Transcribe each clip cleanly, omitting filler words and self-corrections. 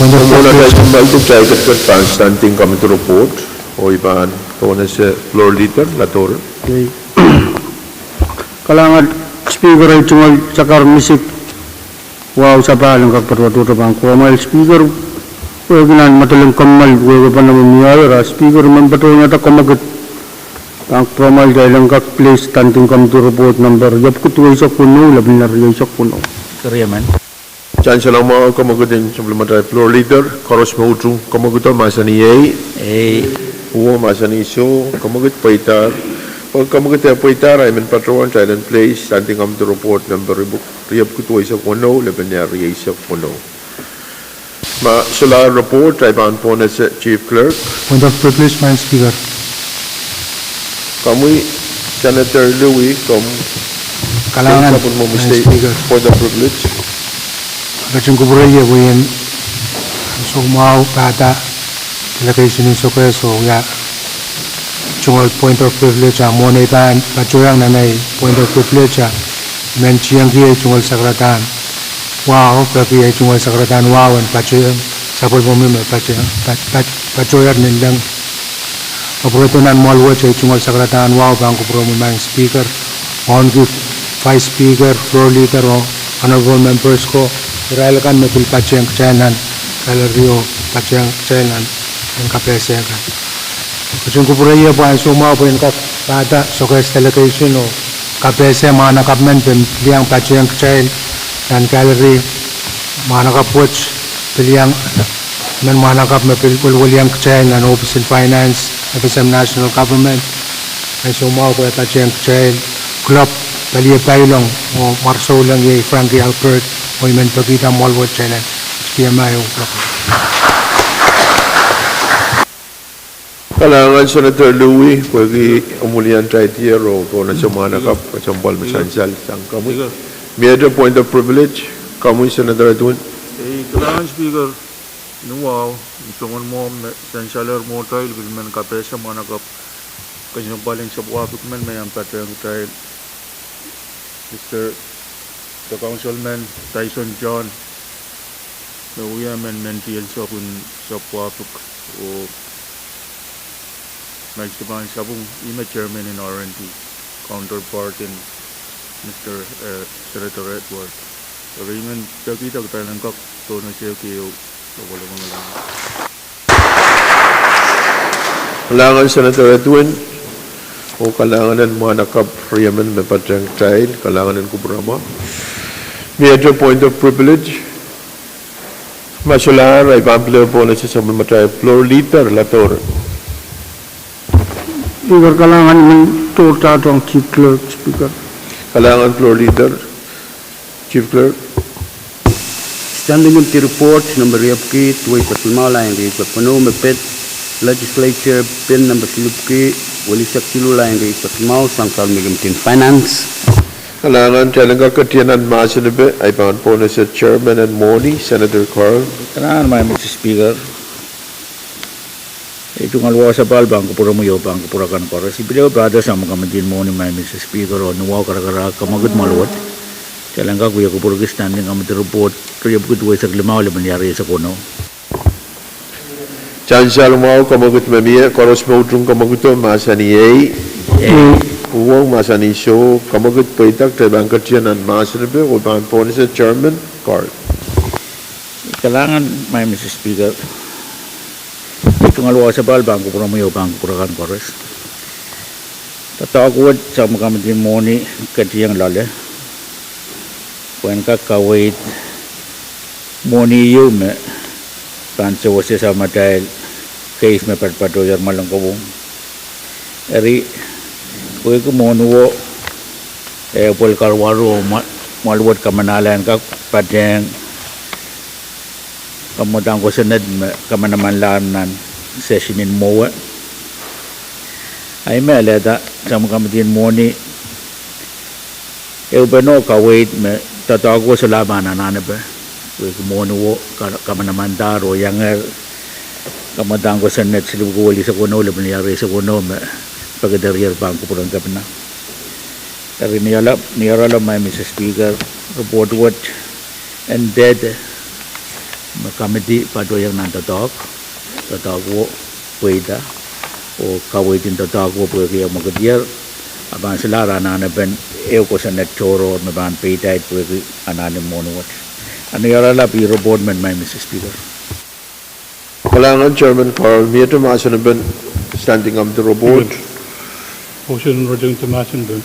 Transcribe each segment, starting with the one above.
Muna tayo kumbal to try to standing committee report o iban kung ano sa floor leader, Lator. Okay. Kalangan speaker ay tungal cakar misip wow sa palang kapatwatuto bang kumail speaker huwag nan matalang kamal huwag pa naman niyayara speaker man bato nga ta kumagat ang kumail dahil ang kak place standing committee report number yap kutuway sa kuno labi na rin sa kuno Korea man. Diyan siya lang mga kamagutin supplementary floor leader, Koros Mahutong kamagutin, masa ni Yay, Pwuhng, masa ni Iso, kamagut Paitar. Pag kamagut ay Paitar, ay min patrol, child and place, standing committee report number riyab kutuway sa kuno, labi na rin sa kuno. Solar report, ay baan po na sa Chief Clerk. Point of privilege, Madam Speaker. Kamuy, Senator Louie, Kalangan, mo Madam mistake Speaker. for the privilege. Kacang kuburaya ko yan. So, mau kata ilagay sinin so preso ya. Chungal point of privilege mo na itan pachoyang nanay point of privilege men chiyang kiye chungal sakratan. Wow, tapi ay chungal sakratan wow and pachoyang sapol mo may pachoyang nilang. Operatunan mo alwa chay chungal sakratan wow bang kupro mo mang speaker on good vice speaker floor leader o honorable members ko. Irailakan mapil pasyang kacainan, kalario pasyang kacainan, ang kapesya ka. Kung kupuraya po ang sumaw po yung kata, so kaya delegation o kapesya, mga nakapmen, piliyang pasyang kacain, dan kalari, mga nakapwats, piliyang, mga nakap, mapilwaliyang kacainan, Office of Finance, FSM National Government, ang sumaw po yung pasyang kacain, club, Talia Pailong, o Marso lang yung Frankie Albert, o yung pagkita mo alwat siya na HPMI yung club. Kalangan Senator Louie, pwede umulian tayo tiyer o kung nasa mga nakap, kasampal masansal, sang kamuy. May other point of privilege, kamuy Senator Edwin. Kalangan Speaker, wow, itungan mo, sansalar mo tayo, bilman kapesa mga nakap, kanyang baling sa buwapik man, may ang patayang tayo. Mr. the Councilman Tyson John, the women mental sa Pwuhng o nagsibahan sa Pwuhng ima chairman in R&D, counterpart in Mr. Senator Edward. So rin pagkita ko tayo ng kak, to na siya kayo, so wala mga lang. Kalangan Senator Edwin, o kalanganan mga nakap-riyaman may patyang child, kalanganan kubrama. Major point of privilege. Masular ay pamplio po na siya sa matay floor leader, Lator. speaker kalangan ng tuta ang chief clerk speaker Kalangan floor leader, Chief Clerk. Standing committee report number yapki tuway sa pimala yang di pano mepet Legislature pin number silupki wali sak silula yang di pimau sangkal megamtin finance. Kalangan talaga katiyanan masinabi ay pangan po na sa Chairman and Moni, Senator Carl. Kalangan may Mr. Speaker. Ito nga luwa sa bal bang kupura mo yo bang kupura kan para si Bileo Brothers ang magamatin mo ni may Mr. Speaker o nuwa karakara kamagot maluwat. Talaga kuya kupura standing committee report kaya bukod sa glimaw laban yari sa kuno. Chansya lumaw kamagot mamiya, Koros Mahutong kamagot masa ni Yay. Pwuhng, masa ni Iso, kamagot paitak tayo bang katiyanan masinabi o pangan po na sa Chairman Carl. Kailangan may Mr. Speaker. Ito nga luwa sa bal bang kupura mo yo bang kupura kan pares. Tatawag sa magamatin mo ni katiyang lale. Kung ka kawait mo ni yo me pansa wasi sa matay case me patpatoyar malang kabong. Eri kuy ko monuwo pol karwaro maluwat kamanalan ka pateng kamudang ko senad kamanaman lanan sessionin mo ay me aleda sa magamatin mo ni beno kawait me tatago sa labanan ba kuy ko monuwo kamanaman daro yanger kamadang ko senad silugo wali sa kuno laban yari sa kuno me pagdarir bang ko purang kapna Tapi niyala may Mr. Speaker report what and dead committee pato yang nan tatok wo puida o kawaitin tatok wo puida yang magadiar aban selara nana ben ko sanet choro me ban peitai puida anane monowat anu yara la pi robot men my Mr. Speaker. Kalangan Chairman Carl Mieter Masanben standing up the robot. Motion rojong temasin ben.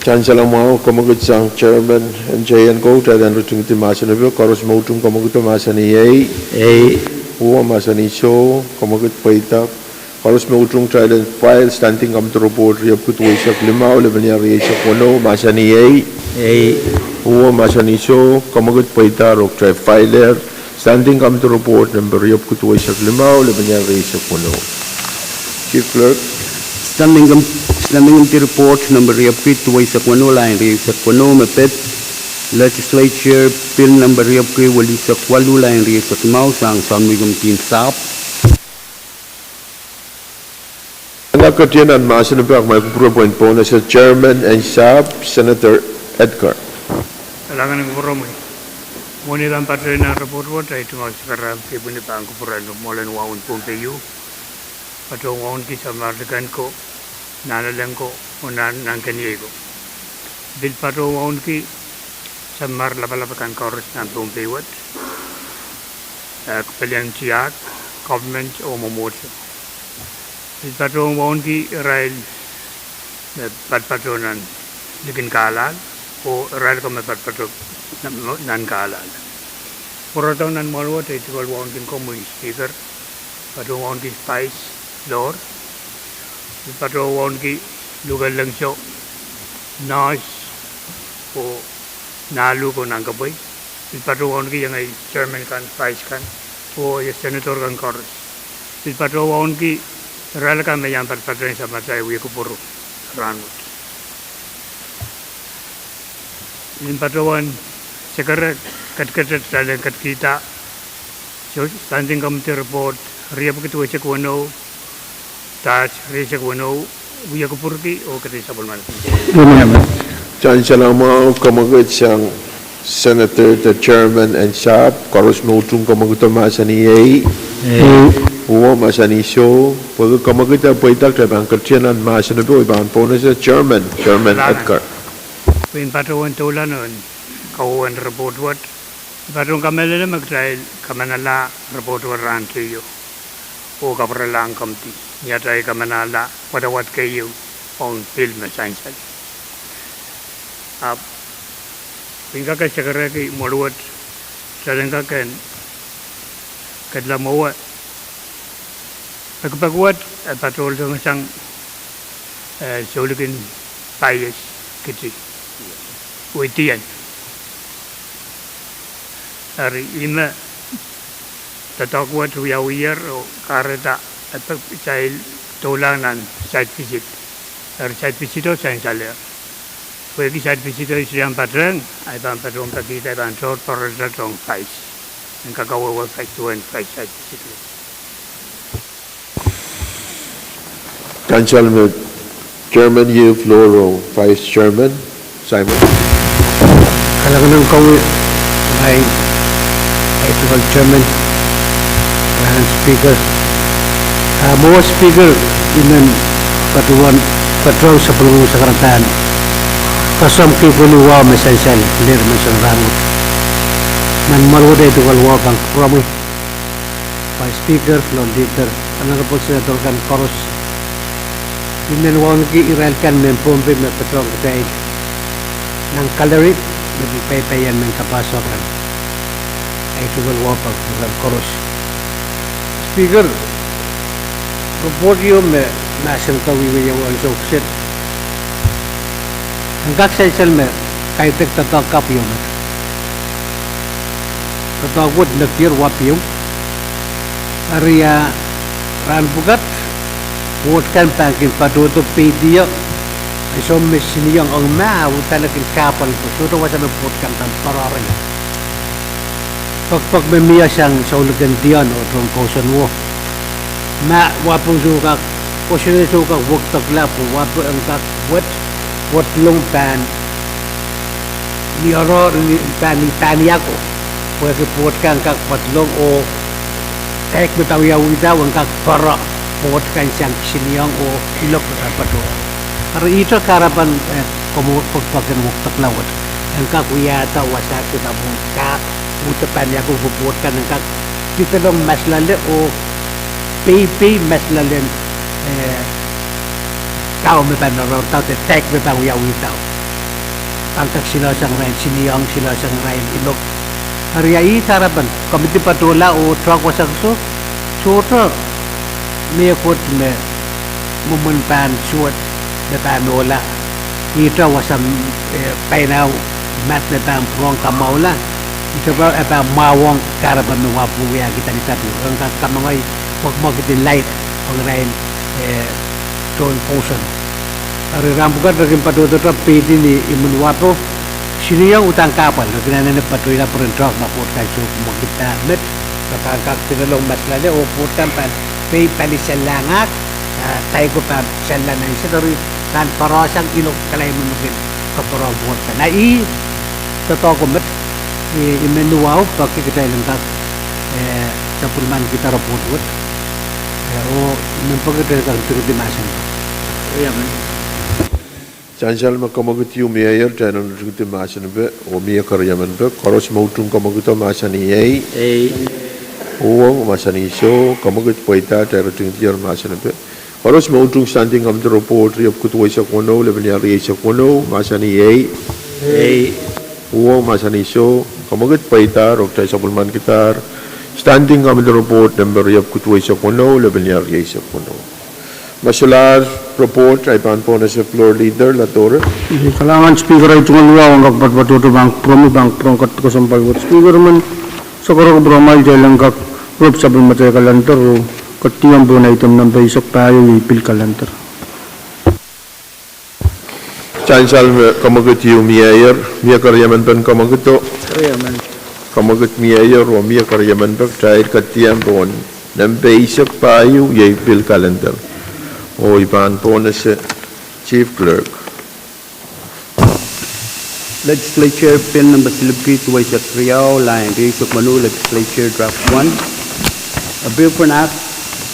Chancellor Mao Komagut Sang Chairman and Jayan Gota dan Rutung Timasanbe Koros Moutung Komagut Masani A Uwa Masani Show Komagut Paita Koros Moutung trial and file standing up the robot Riaput Wishak Limau Levania Rieshak Wono Masani A Uwa Masani Show Komagut Paita Rok Trial Filer standing up the report number Riaput Wishak Limau Levania Rieshak Wono. Chief Clerk. Standing the report number Riapkit Waisakwano line Risakwano Mepet Legislature Bill number Riapki Walisakwalu line Risakmau Sang Sanmigum Tin Sap. Nakatian and Masanabak, my point bonus as Chairman and Sab Senator Edgar. Alangan ng Romoy. Muni lang patay na report what ay tungal sa karam kibuni pa ang kupuran molen waun Pohnpei patong waun ki sa mardekan ko nanalang ko unan nang kaniego. Bil patong waun ki sa marlapalapakan koros ng Pohnpei wat kapaliang tiyak government o mamoto. Bil patong waun ki rail patpatonan digin kalan o rail ko may patpatok nan kalan. Puro nan malwat ay tikol waun kin komoy speaker patong waun ki spice Lord, patro waun ki lugar lang siya nas o nalu ko nang kaboy. Patro waun ki yang ay chairman kan, vice kan, o yung senator kan koros. Patro waun ki ral kan may yang patro sa matay uwi ko puro rangot. Patro waun sekar kat saling kat kita. So standing committee report riap kita wajak wano. Touch, Rishak Wano, Uyakupurki, or Katisabulman. Chancellor Mao Komagut Sang Senator the Chairman and Sab Koros Moutung Komaguta Masani A Uwa Masani Show Pwuhng Komaguta Pwaitak Trabang Katian and Masanabu Iban Bonus as Chairman Edgar. When Patuan Tolanon, Kawan report what Patung Kamela Magtrail, Kamanala report what ran to you. O Kapralang Committee. Nyatay kamanala watawat kayo on film science. Pingka ka sakara kay maluwat sarangka kan kadlamawa. Pagpagwat at patrol sa isang sulikin payas kiti. Uitian. Ari ima tatakwat uyawiyar o kareta at pagkakil tulanan site visit. Site visit o saan salir. Pwede site visit o isang patrang, ay bang patrong pagkita, ay bang short para sa tong face. Ang kagawa face to and face site visit. Chancellor Chairman Yu Floro, Vice Chairman Simon. Kailangan ng kawi ay Ethical Chairman and Speaker. Mga speaker inan patuan patrol sa pulong sa karantahan kasam kipo ni wa mesensel clear man sa rangot nan maluda ito kalwa bang promi by speaker floor leader anang kapag senator kan koros inan wawan ki Israel kan men Pohnpei na patrol katay ng kalarit nagpaypayan men kapasokan ay ito kalwa bang koros speaker Podium में national kawi में ये वाला joke set अंगाक सेंसल में कई तक तताक कापियों में तताक वो नक्यर वापियों अरिया ran bugat vote kan pangkin padu tu pedia iso mesin yang ang ma utala kin kapal ko to wasa me vote kan tan parara pag memia sang saulugan dian o tong kosan wo ma wapo suka posyon suka wak takla po wapo ang tak wat long pan ni oro ni pan ni ako Pwuhng kak patlong o tek betaw yawida wang kak para Pwuhng siyang siniyang o ilok na pato. Hari ito karapan komo pagpagan muktak lawat. Ang kak uyata wasak kita mungka utapan yaku Pwuhng ang kak kita long maslale o pay maslalen tao may panaraw tao te tek betaw yawida. Angkat sila sang rain siniyang sila sang rain ilok. Hari ay karapan komite patola o truck wasak so chota me kot me mumun pan suot me pan ola ita wasam painaw mat me pan Pwuhng kamaula ita ba apa mawong karapan me wapu ya kita ditatu ang kamangay wag din light ang rain ton potion. Hari rambukan bagi patuh pedi ni imun wapo sini yang utang kapal kerana ni patuh ila perintah maput kacu kita met kakak kita long masalah o putan pan pay palisalangak tayo ko pa salan na isa dari kan parasang ilok kalay mo mungkin kaparang buhat ka na totoo ko met imenuaw pagki kita ilang sa pulman kita raput o nempagkita ka turut di masan man Chansal makamugutiu mayor tanan rute masan be o mia karyaman be koros mautung kamaguto masani Pwuhng masani so kamagut poita tayo rute tiar masan be koros mautung standing am the report riap kutuai sakono level ya ri sakono masani Pwuhng masani so kamagut poita roktai sapulman kitar standing am the report number riap kutuai sakono level ya ri sakono Masular report ay panpo na sa floor leader Latore. Kalangan speaker ay tungaluwa ang kakpatpatuto bank Pwuhng kat kasampal wat speaker man sa karang bromal jalang kak rup sabon matay kalantar o katiyang po na item ng baysok tayo ipil kalantar. Chansal kamagut yung mayor, miya karyaman pan kamaguto. Kamagut mayor o miya karyaman pan dahil katiyang po ng baysok tayo ipil kalantar. O ipan po na si Chief Clerk. Legislature Pin number Silupki Tuwaisak Riau, line Resok Manu, Legislature Draft 1. A bill for an act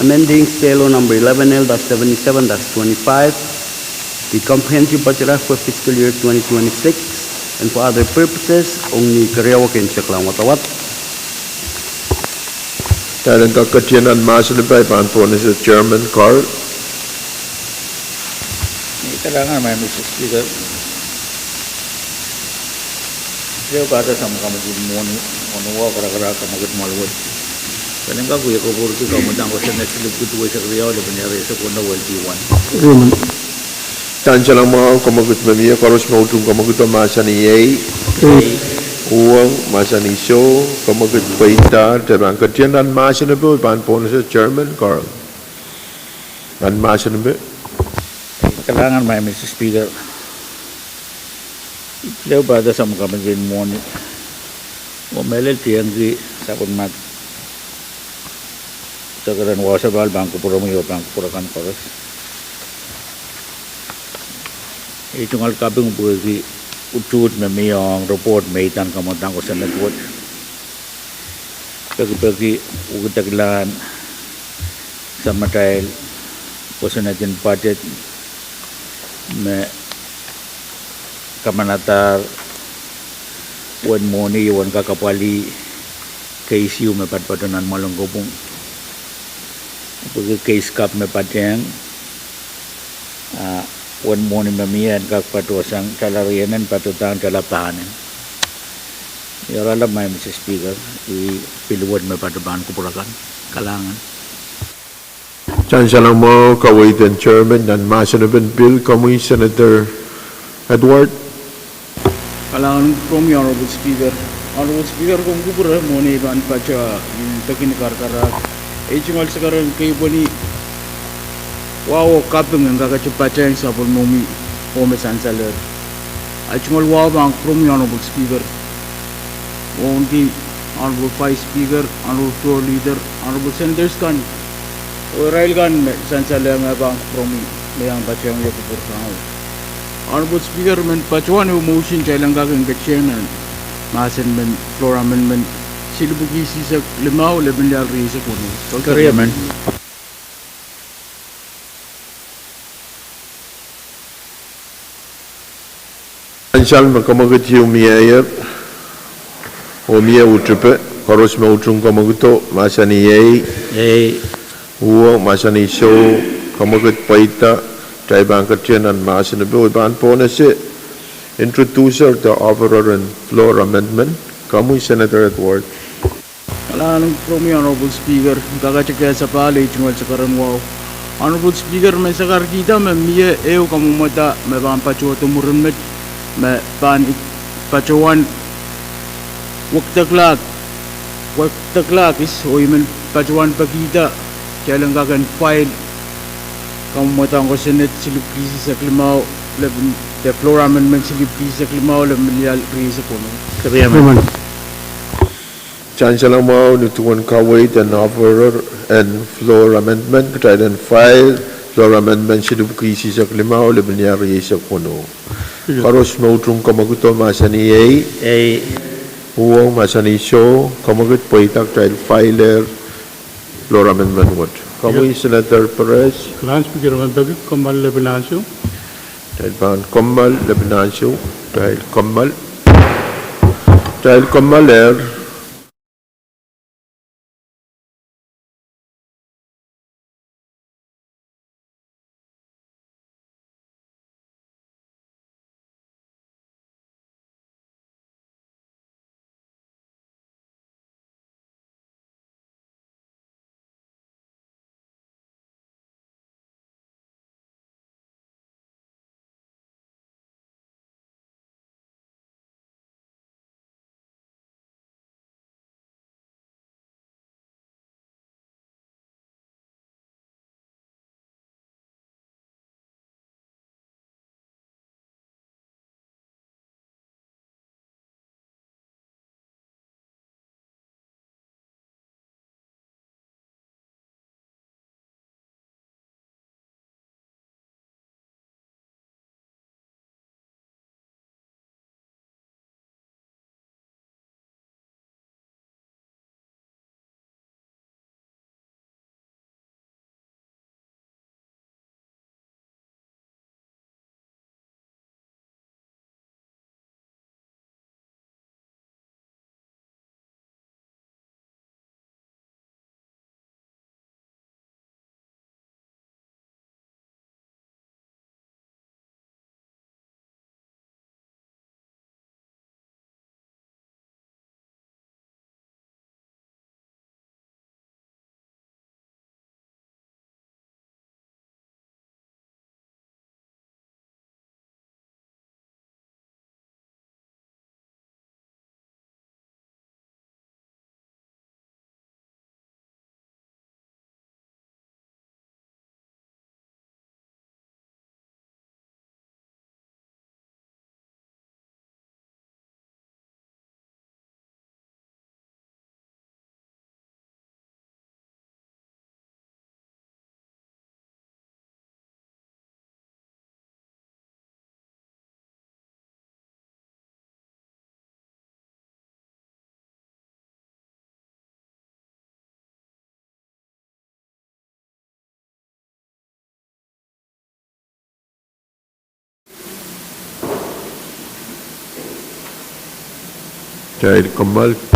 amending STELO number 11L-77-25, the comprehensive budget act for fiscal year 2026, and for other purposes, only Kariawakin Saklang Watawat. Dahil ang kakatiyanan masan pa ipan po na si Chairman Carl. Kailangan may Mr. Speaker. Dia kata sama kamu di monua kara-kara kamu ket malwat. Kailan ka kuya ko puro kamu dang ko sa next look to sa Riau le benyari sa kono wal T1. Chansal ang mga kamagut mamiya koros mautung kamagut masan ni Pwuhng masan iso kamagut paita terang katiyanan masan po ipan po na si Chairman Carl. An masan ba? Kailangan may Mr. Speaker. Dia pada sama kami gin moni. Melel tiang di sabun mat. Sekarang wasa bal bangku pura miyo bangku pura kan koros. Itu ngal kaping bugi utut memiyong report meitan kamu tangko senat buat. Pagi-pagi ugutaglan sama tail kosenatin budget me kamanatar wan moni wan kakapali case yu me patpatunan malonggopong pag case kap me pateng wan moni mamiyan kakpatuasang talarianan patutang talapahanan yarala may Mr. Speaker ipiluwad me patubahan kupurakan kalangan Chansal ang mga kawaitan Chairman ng Masanabin Bill kamuy Senator Edward. Kalangan from Honorable Speaker. Honorable Speaker kung kupura mo na iban pa siya yung takinikar-karak. Chingal sekarang kayo po ni wow kapeng ang kakachapa siya yung sapon mo mi Sansaler. Chingal wow bang from Honorable Speaker. Only Honorable Vice Speaker, Honorable Floor Leader, Honorable Senators kan Rail kan Sansaler nga bang from mayang pa siya yung yakupursahaw. Honorable Speaker, men pachuan yung motion siya lang gagawin kachiyanan. Masin men floor amendment silubugisi sa limaw laban yari sa kuno. Kaya man. Anshal makamagut yung miyayer o miya utupe koros ma utung kamaguto masani yei uang masani so kamagut paita taibang katian and masani bo iban ponase introducer the offerer and floor amendment kamu Senator Edward. Alang promi Honorable Speaker, kakachakya sa pala ichungal sa karanwaw. Honorable Speaker, may sakar kita may miya eo kamumata may pampacho tumurunmet may pan pachuan waktaklak is o iman pachuan pakita kaya lang kakan file kamumata ang Senate silupkisi sa klimaw laban the floor amendment silupkisi sa klimaw laban niyal sa kuno. Kaya man. Chancellor Mao nituan kawait and offerer and floor amendment tried and file floor amendment silupkisi sa klimaw laban niyal sa kuno. Karos mautung kamaguto masani yei uang masani so kamagut poitak trial filer floor amendment what kamu Senator Pahrek Lan Speaker man bagi kamal lebinansyo. trial ban kamal lebinansyo trial kamal trial kamal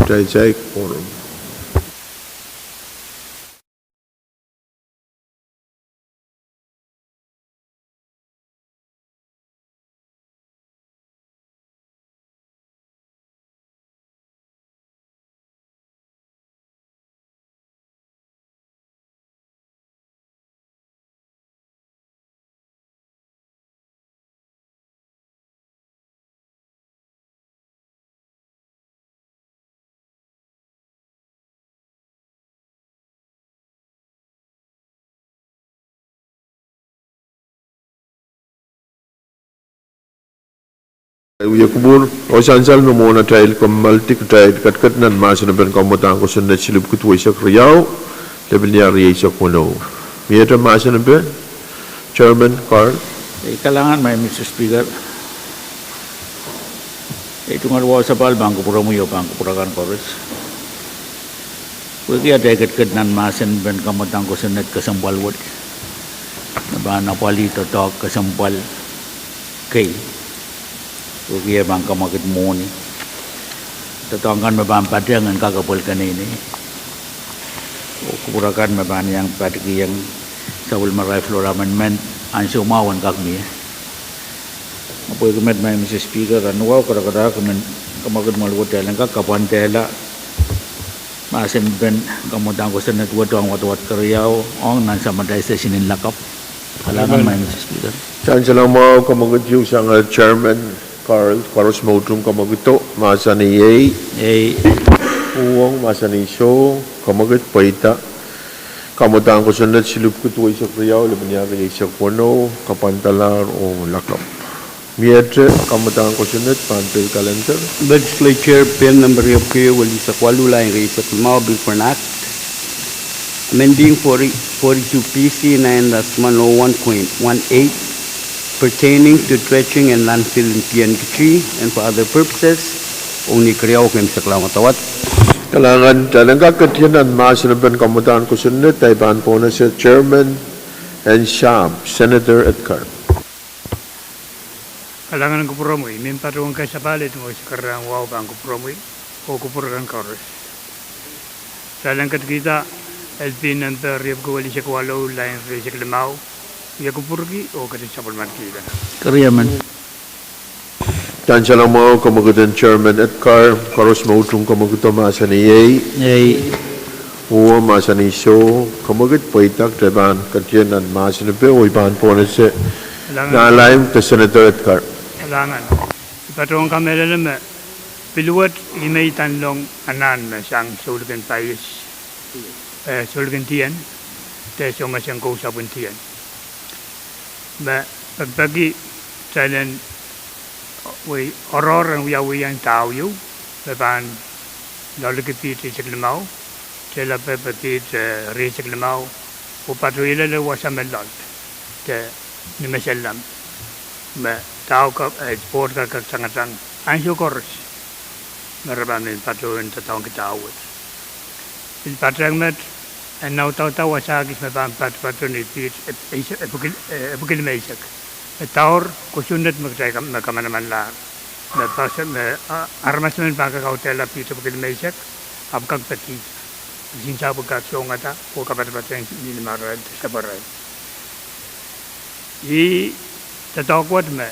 trial forum. Yakubur o sansal no mona trial kamal tik trial kat nan mas na ben kamotang ko sunna silub kutwa sa kriyaw level niya riya sa kuno. Miyata mas na ben Chairman Carl. Kailangan may Mr. Speaker. Ito nga sa pal bangko pura mo yo bangko pura kan kores. Wagi ada ket nan masen ben kamotang ko sunet kasambal wot. Ba na pali to talk kasambal kay. Wagi bang kamaket moni. Tatangkan mabang padangan kakapol kanini. O kuburakan maban yang patiki yang sawul maray floor amendment ansyo mawan kakmi. Apoy kumet may Mr. Speaker anuaw kada kumen kamagad malwot lang kapan tela masen ben kamutang ko sa network ang watwat karyaw ang nan sa maday session in lakap halangan may Mr. Speaker. Saan sila mo kamagad yung sang chairman Karos Moutung kamagito masani Pwuhng masani show kamagad paita kamutang ko sa net silup ko tuwa sa karyaw laban sa kono kapantalar o lakap. Mietre kamutang ko sa net Pohnpei calendar. Legislature Bill number Ryabki Walisakwalu Line Reisaklimao Bill for an Act amending 42 PC 9-101.18 pertaining to dredging and landfill in PNG and for other purposes only kriyaw kem saklamawat. Kalangan dalang kakatiyanan masinaban kamutang ko sa net ay ban po na sa Chairman and Sham Senator Edgar. Alangan ko promoy, min patron ka sa palit mo sa karang wow bang ko promoy o ko purang karos. Salang kat kita LP number rip ko wali sa kwalo line Reisaklimao ya ko purgi o kat sa palman kita. Karyaman. Dan siya lang mo kamagatan Chairman Edgar Karos Moutung kamagito masani Pwuhng masani show kamagat paitak deban katiyanan masinabi o iban po na sa naalayim ka Senator Edgar. Alangan. Patron kamera naman piluwat imay tanlong anan na siyang sulgan payis sulgan tiyan tayo masyang kausapun tiyan. Pagpagi salan way oror ang yang tao yu baban lalagipit Reisaklimao sila pepapit Reisaklimao o patruila na wasamelol te ni masalam tao ka sport ka sangatang ansyo koros marabamin patruin tatawang kitawad il patrang met and now tawa sagis mabam patron ipit epukil maisak taur kusundat magtay makamanaman la armas men pagkakautela pito epukil maisak abkag pati sinsa pagkasyong ata o kapatapatang nilimaral sa baray tatakwad me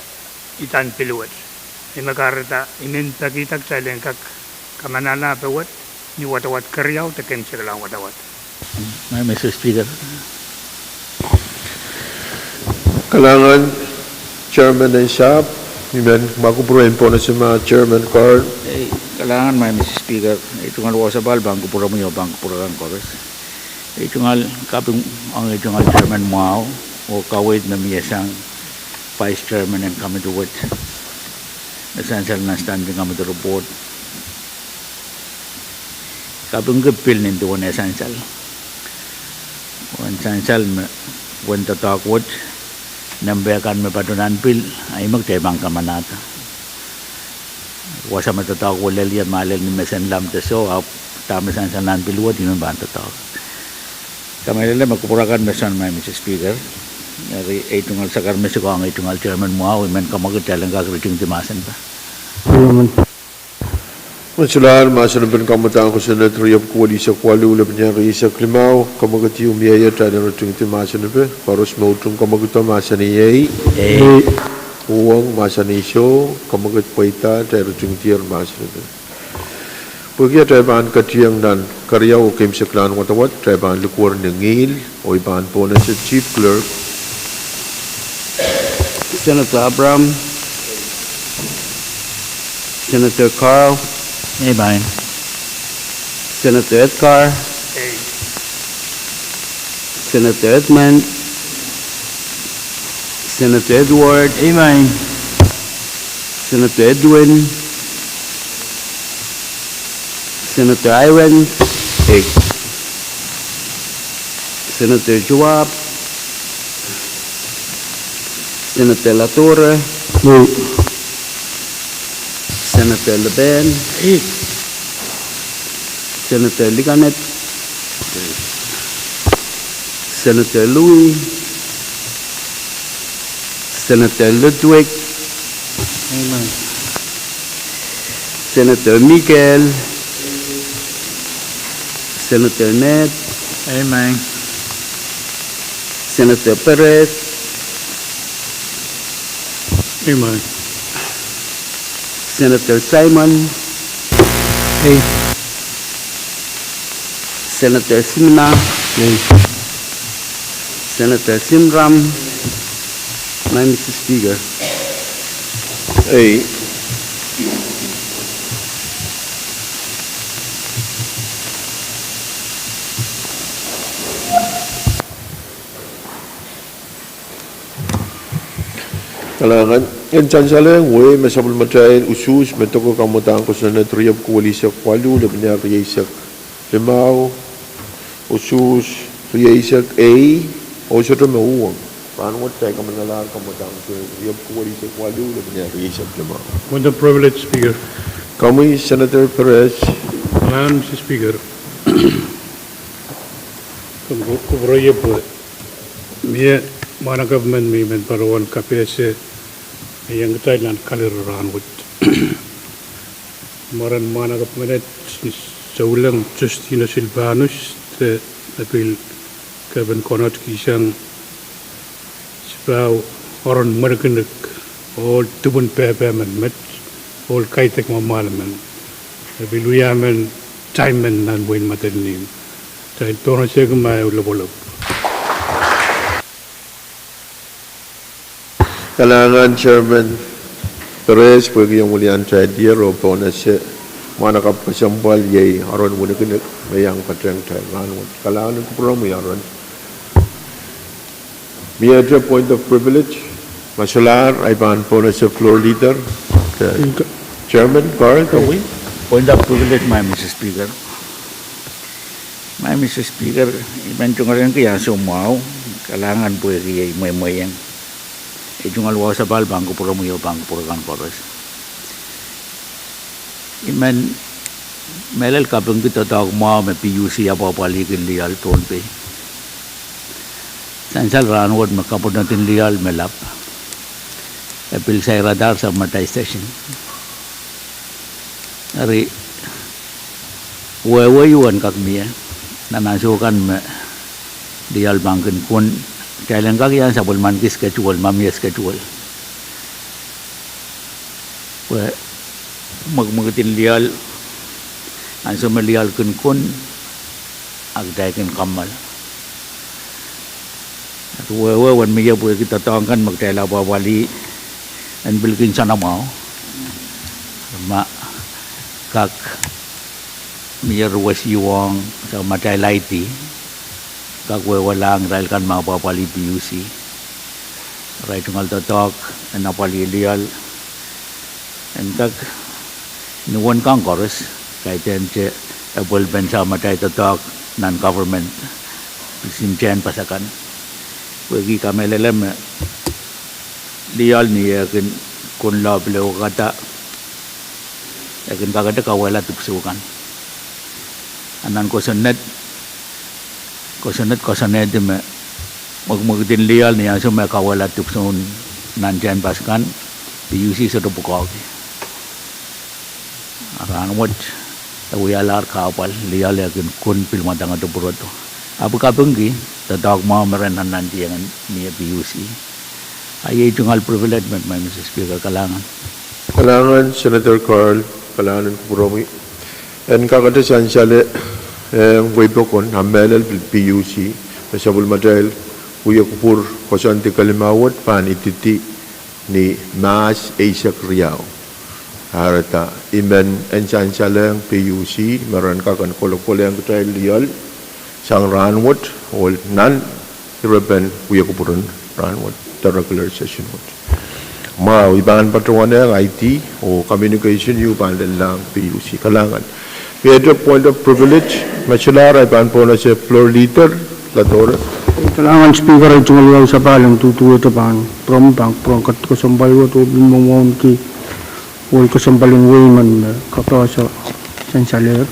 itan piluwat makarata inin pagitak sa lengkak kamanala pewat ni watawat karyaw taken sila lang watawat. May Mr. Speaker. Kalangan Chairman and Shop iman makupuruin po na si mga Chairman Card. Kalangan may Mr. Speaker. Ito nga sa bal bang kupura mo yung bang kupura kang koros. Ito nga kaping ang ito nga Chairman mo o kawit na miyasang Vice Chairman and kami to what essential na standing kami to report. Kaping gapil nito one essential. One essential when to talk what nambayakan me patunan pil ay magtebang kamanata. Wasa matatalk walel yan malel ni mesen lam teso ap tamis ang sanan pilwat yun ba tatalk. Kami lele magkupurakan mesan may Mr. Speaker. Yari itungal sakar meso ko ang itungal Chairman mo awi men kamagutalang gagawin timasan pa. Masulahan, masalaban kamutang ko sa natriyap ko wali sa kwalo ulap niya Reisaklimao kamagati umiyaya tayo na rating timasan pa. Karos Moutung kamaguta masaniyay Pwuhng masanisyo kamagat paita tayo rating tiyan masan pa. Pagya tayo baan katiyang nan karyaw o kim sa klan watawat tayo baan lukwar ng ngil o ibaan po na sa Chief Clerk Senator Abram, Senator Carl, Amen. Senator Edgar, Senator Edmund, Senator Edward, Amen. Senator Edwin, Senator Iron, Senator Joab, Senator Latorre, Senator Leben, Senator Liganet, Senator Louis, Senator Ludwig, Amen. Senator Miguel, Senator Ned, Amen. Senator Perez, Amen. Senator Simon, Senator Simna, Senator Simram, my Mr. Speaker. Ay, kailangan yan dyan sa lang we masabol matrail usus metoko kamutang ko sa natriyab ko wali sa kwalu labnya riyasak limaw usus riyasak A o sa ito mauwang paano mo tayo kamanalaan kamutang ko riyab ko wali sa kwalu labnya riyasak limaw With the privilege, Speaker. kami Senator Perez Mr. Speaker. Kubraya po. Mia mana government mi men parawan KPS yang Thailand kaliran wut. Maran mana government saulang Justina Silvanus te apil kaban konat kisang sebab orang merkenek all tubun pepe men met all kaitek mamalaman. Biluyaman time men nan buin matenim. Dahil pernah saya kemai ulap-ulap. kailangan Chairman Perez pwede yung mulian sa diro po na siya mana kapasambal yay aron muna kinik mayang patreng tayo kailangan ko po mo yaron may other point of privilege masular ay paan po na sa floor leader Chairman Carl Kawin Point of privilege, my Mr. Speaker. My Mr. Speaker, iban chung rin kaya sumaw, kailangan po kaya may-mayang. Itong alwa sa bal, bangko puro mo yung bangko puro kan koros. Iman, melal kapang kita tawag mo, may PUC apa palikin lial Pohnpei. Sansal ranwad, makapod natin lial melap. Apil sa radar sa Matay Station. Ari wewayuan kak mia nanasukan me dial bangken kun kailan kak yan sa bulman ki schedule mamia schedule we magmagatin lial anso melial kun agday ken kamal at wewawan miya po kita tawangkan magtela bawali and bilkin sana mau ma kak mir was yuang sa matay laiti kak walang dahil kan mapapali PUC right tungal tatok and napali lial and kak nuwan kang koros kahit yan siya abol ben sa matay tatok non-government simtian pasakan wagi kami lelem lial ni yakin kun la beliau kata yakin kagada kawala tuksukan anan ko sanet de me magmagdin lial niya so may kawala tuksun nandiyan paskan PUC sa tupukog akan mod tawialar kapal lial yakin kun pilmatang ato puroto abu kapunggi tatawag mga maranan nandiyan niya PUC ay itungal privilege may Mr. Speaker kailangan Senator Carl kailangan ko promi and kakatasan siya webokon hamelal PUC masabul madal kuya kupur kosanti kalimawat pan ititi ni Mas Asia Riau harata imen ensan siya lang PUC maran kakan kolokol yang kutay lial sang ranwat o nan ireben kuya kupuran ranwat the regular session mau iban patuan yang IT o communication you pandan lang PUC kalangan. We had a point of privilege. Machular iban po na siya floor leader Kadkadaur. Kailangan Speaker ay tumaliyaw sa palang tutuwa ito pang prompang prongkat kasambal ko ito bimawon ki wal kasambaling wayman kapwa sa chanceler.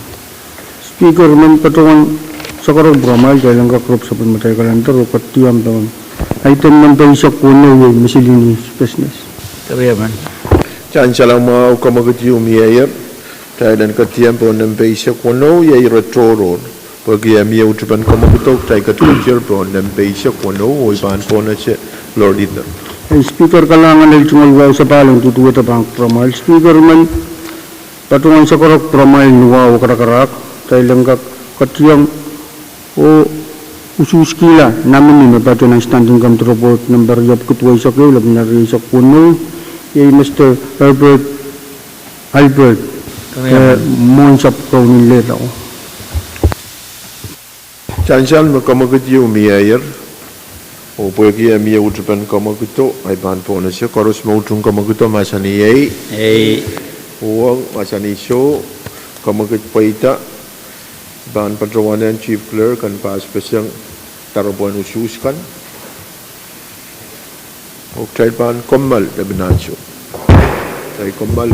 Speaker man patuan sekarang beramai jalan ke grup sebelum macam kalian terus ketiam tahun. Item nampai isak kuno ye misalini business. Tapi ya man. Chan chalang mau kamaguti umiayer. Thailand ketiam pon nampai isak kuno ye retro. Pergi amia ucapan kamagutok Thai culture pon nampai isak kuno iban pon aja Lord Leader. Speaker kalangan dari cuma wow sepaling tu dua tabang beramai. Speaker man patungan sekarang beramai wow kerak-kerak. Thailand ketiam usus kila namin ni mabado ng standing control board number yap ketua isak yo labi na isak puno ye Mr. Albert monsap ko ni leta ko Chanchan kamaguti umiayer o pergi amia ucapan kamaguto ay ban po na siya koros mautung kamaguto masani ay Pwuhng masani show kamagut paita ban patrawanan chief clerk kan pas pesyang tarabuan ususkan o try ban kommal na binasyo try kommal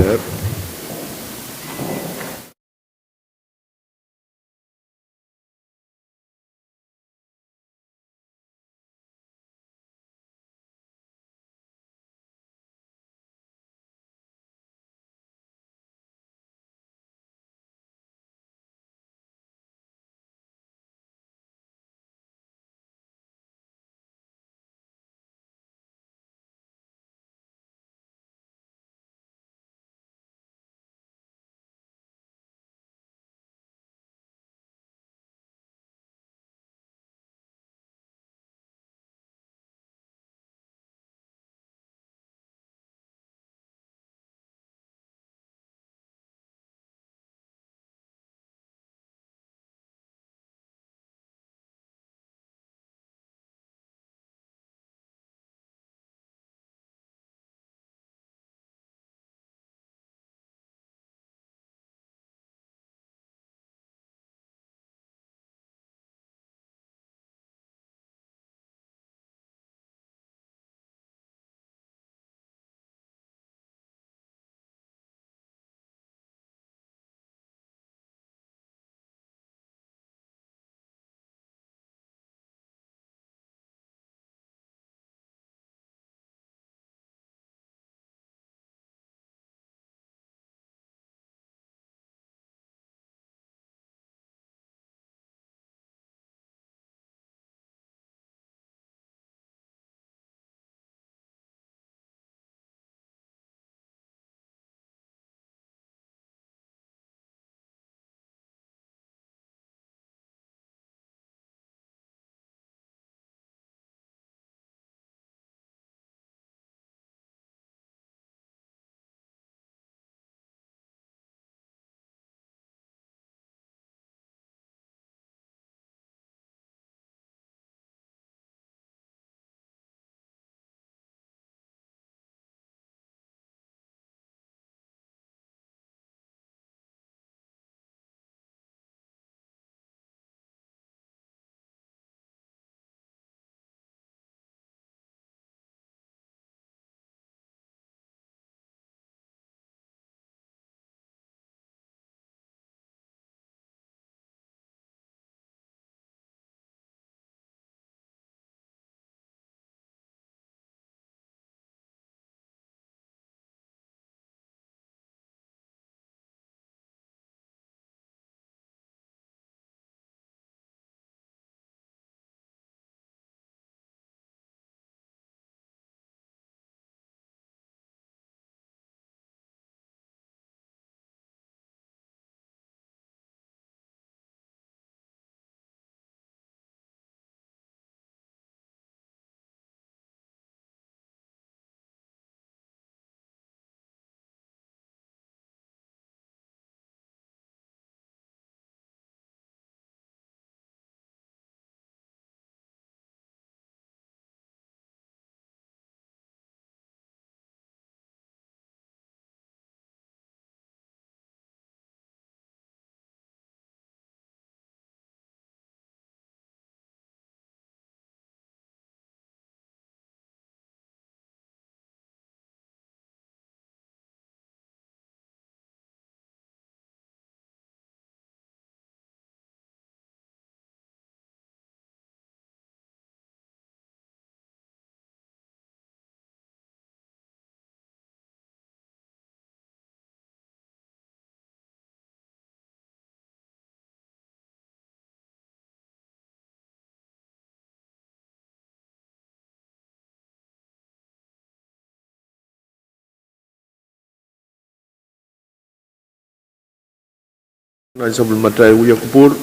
Sabul matay uya kupur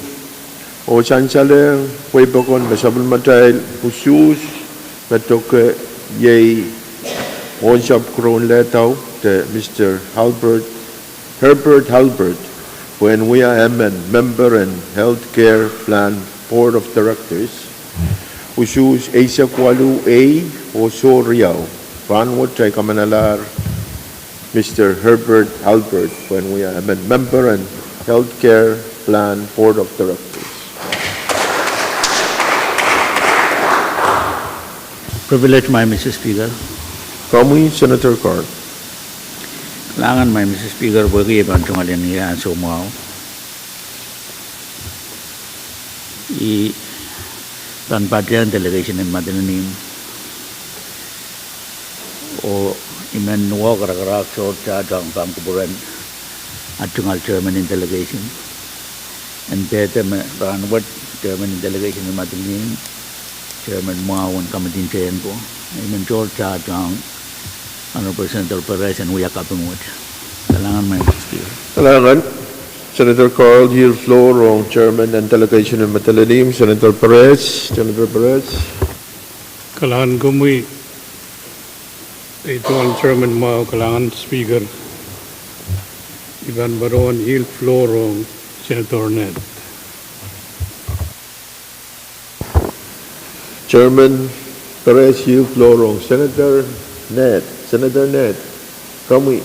o chancale way bakon ba sabul matay usus betok yay on shop kron letaw te Mr. Herbert Halbert when we are member and healthcare plan board of directors usus Asia Kualu A o so Riau Vanwat chay kamanalar Mr. Herbert Halbert when we are member and Healthcare Plan Board of Directors. Privilege my Mr. Speaker. Kami, Senator Card. Kailangan my Mr. Speaker bagi bantungan yan so mau. Tanpa dia delegation in Madinanim o imen nuwa karak so jadang pangkuburan at chairman in delegation and better ranwat chairman in delegation in Madinanim chairman Pwuhng and committee chair ko imen George jadang 100% Pahrek and we are KAPWARESOU. Kailangan may Speaker. Kailangan. Senator Carl, yield floor on chairman and delegation in Madinanim. Senator Pahrek. Senator Pahrek. Kailangan gumui ito ang chairman mo, kailangan speaker. Ivan Baron, yield floor on Senator Ned. Chairman Pahrek, yield floor on Senator Ned. Senator Ned. Kami.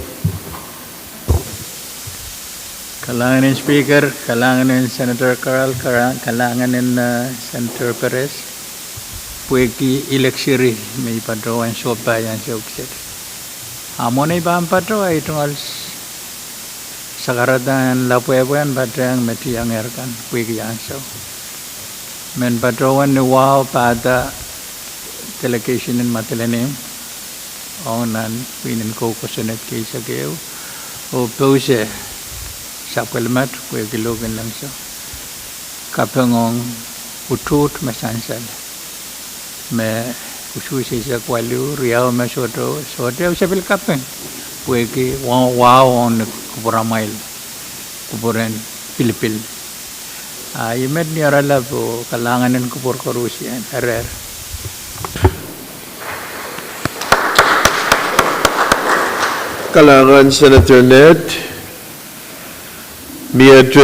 Kailangan ng Speaker, kailangan ng Senator Carl, kailangan ng Senator Pahrek. Pwuhng eleksiri may patroan sopa yan sa uksit. Amo na iba ang patro ay itong sakaratan lapuebuan patrang metiyang erkan Pwuhng yan so. Men patroan ni wow pada delegation in Madinanim. Onan pinin ko kusunet kay sa kayo. O pause sa kalmat Pwuhng logan lang so. Kapangong utut masansal. Me ususi sa kwalu Riau masoto sote usapil kapeng Pwuhng wow on kupuramail kupuran pilipil imed ni arala po kalanganan kupur korusyan erer Kailangan Senator Ned. Miet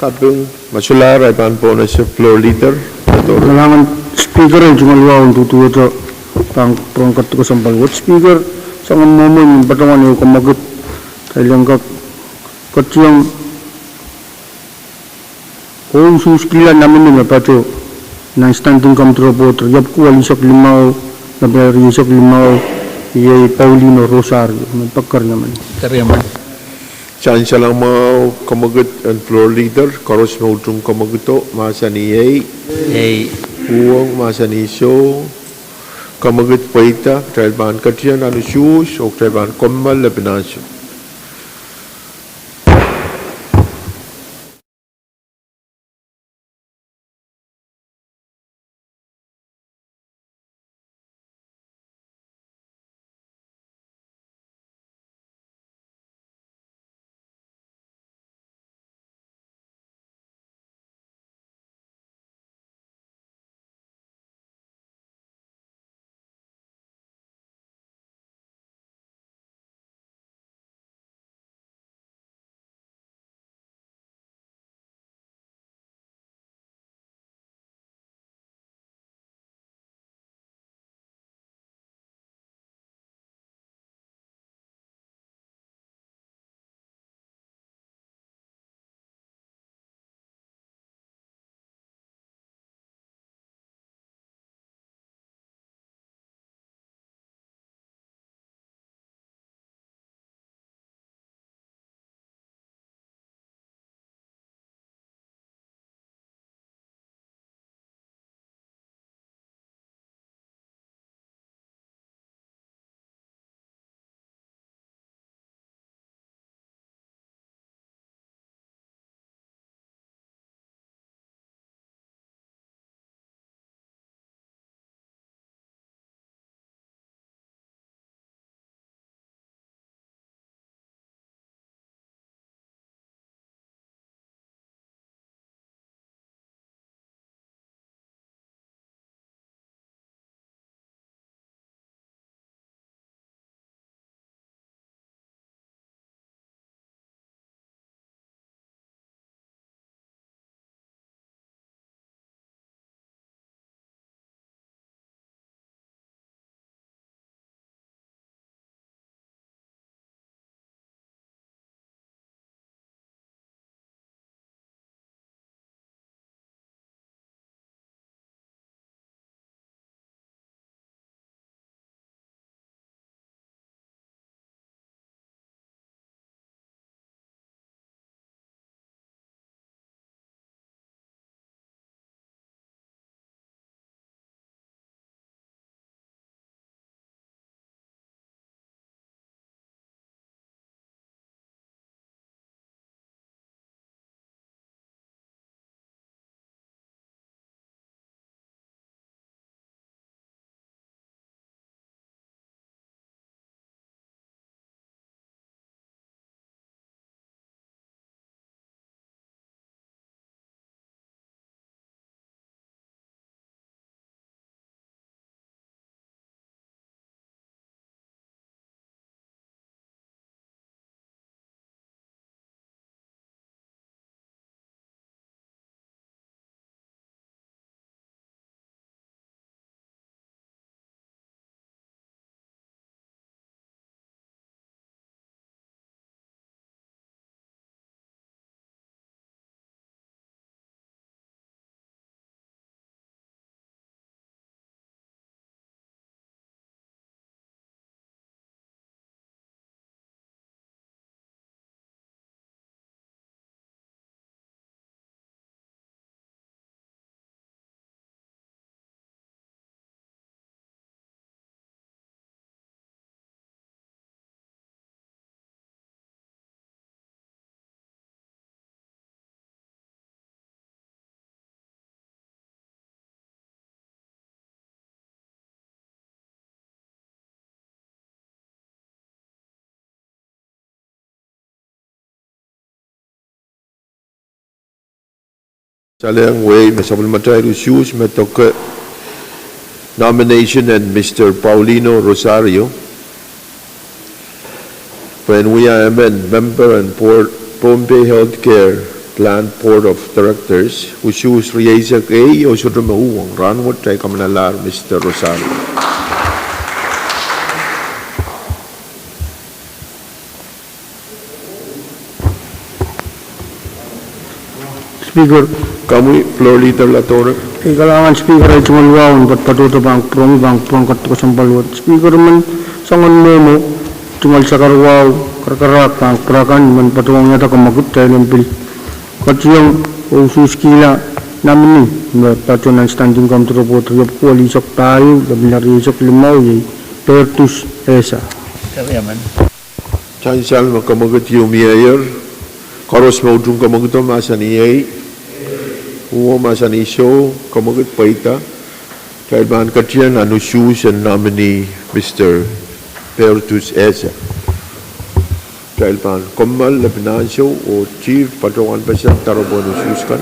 Pwuhng masular ay po na sa floor leader. Kailangan speaker ay jumalwa ang tutuwa sa pangkat ko sa palwat. Speaker, sa mga moment yung patungan yung kamagot. Kailang katsiyang kung suskilan namin yung pato na standing contributor. Yap ko walisak limaw, nabarisak limaw, iyay Paulino Rosario. Magpagkar naman. Terima. Saan siya lang mga kamagot and floor leader, karos mautong kamaguto, masa ni Yay, Pwuhng, masa ni So, kamagot paita, trailban katiyan, ano shoes, o trailban komal, labinasyo. Salang way, masabal matay Lucius, metoke nomination and Mr. Paulino Rosario. When we are a member and Pohnpei Healthcare Plan Board of Directors, who choose Riazak A o Sudra Pwuhng, Ranwat Tay Kamanalar, Mr. Rosario. Speaker, Kami, Floor Leader Latore. kailangan speaker ay tumalwaon ba't patuto bang Pwuhng kato kasambalwat. Speaker man sangon memo tumal sa karwaw karkarak bang perakan man patuwang nyata kamagut tayo ng bil. Katsiyang ususkila namin ni patunan standing control po triyap ko alisok tayo gabi isok limaw yay Pertus Esa. Sabi naman. Chansal makamagat yung mayor. Karos maudung kamagat ang masaniyay. Uwa masaniso kamagat paita. Dahil man katiyan anusyus ang nominee Mr. Pertus Esa. Dahil man kamal labinansyo o chief patungan pa siya tarobo anusyus kan.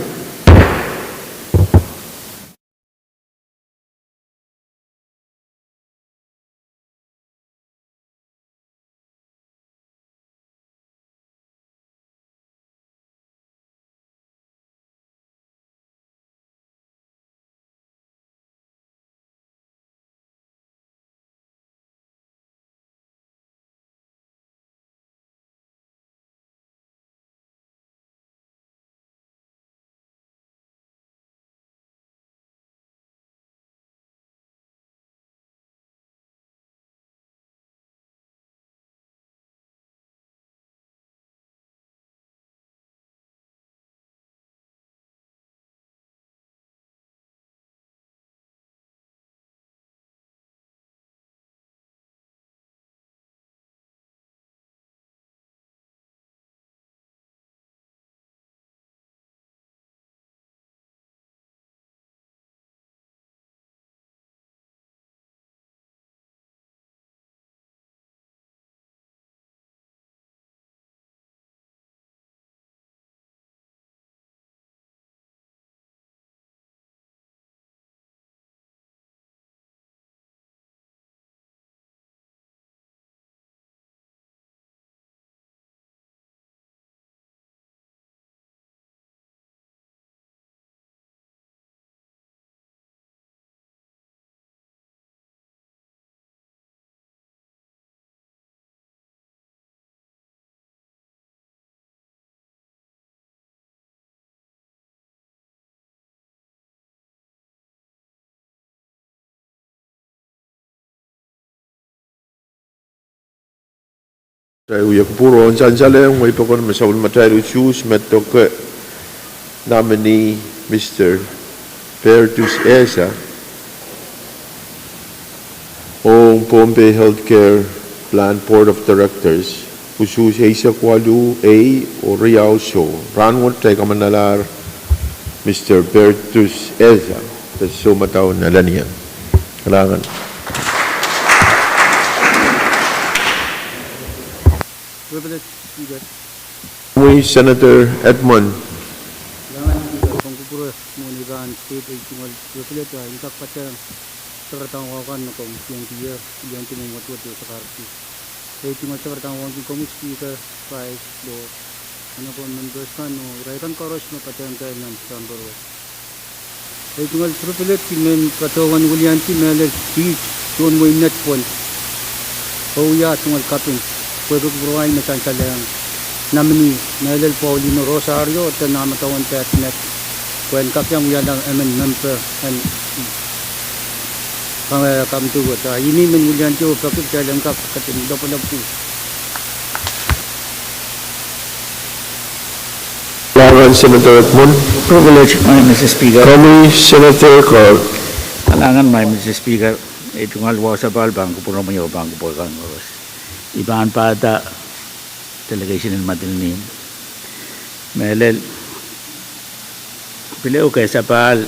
Saya uyak puro ang sansalang may pakon masawal matay Lucius metoke nominee Mr. Pertus Esa o Pohnpei Healthcare Plan Board of Directors khusus Asia Kwadu A o Riau Show Ranwat Tay Kamanalar Mr. Pertus Esa tas sumataw na laniyan kailangan. Muy Senator Edmond. Jangan juga pengkupur munikan state ay tumal privilege ay itak patang tertangwakan na kong yang dia yang timong matut sa karti. Ay tumal tertangwakan di komis speaker five do ano po members kan no raikan koros na patang kay nam sambor. Ay tumal privilege kimen patawan Willianti mele speech don mo net pon. Oh ya tumal kapin. Pwede buruan na kansalang nominee Melel Paulino Rosario at namatawan Petnet when kakyang yan ang member and kamtugot ini mengulian tiyo pakit kalang kap katin dapalagpu Kailangan Senator Edmond. Privilege, Mr. Speaker. Kami Senator Carl. Kailangan may Mr. Speaker. Ito nga luwa sa bangko po naman yung bangko po kang oras. Ibaan pa ata delegation in matilinim. Melel pilih okay sa pal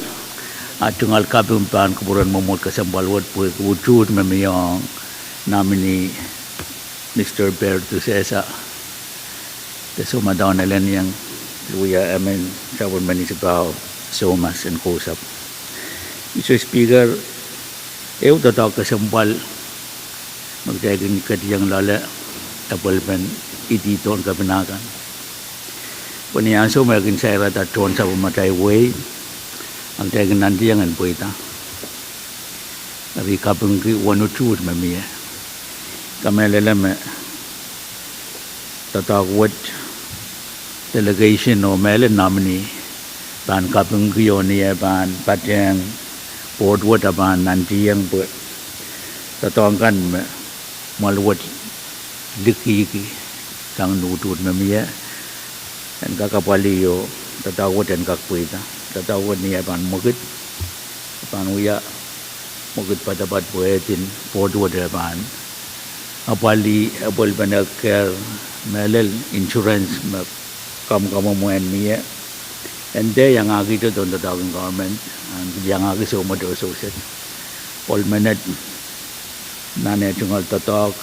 at yung alkapimpan kuburan momot kasambalwat po kubuchud mamiyong nominee Mr. Pertus Esa. Tesumadaw na lang yung luya amin sa municipal Somas and Kosap. Mr. Speaker, eu tatak kasambal magdagin kadiyang lala tapalpan ititon kapinakan. Paniaso magin sa tatuan sa pamatay way ang dagin nanti yang puita. Ari kapung ki 102 mamia. Kamelala me tatak what delegation o mele nominee ban kapung ki yonia ban pateng board what ban nanti yang put tatong kan me malwat diki sang nutut mamia dan kakapali yo tatawat dan kakpuita tatawat ni ban mugit ban uya mugit padapat poetin board ban apali apol banal care melel insurance kam mo mia and they yang agi to don the government and yang agi so mo associate all minute nane tungal tatok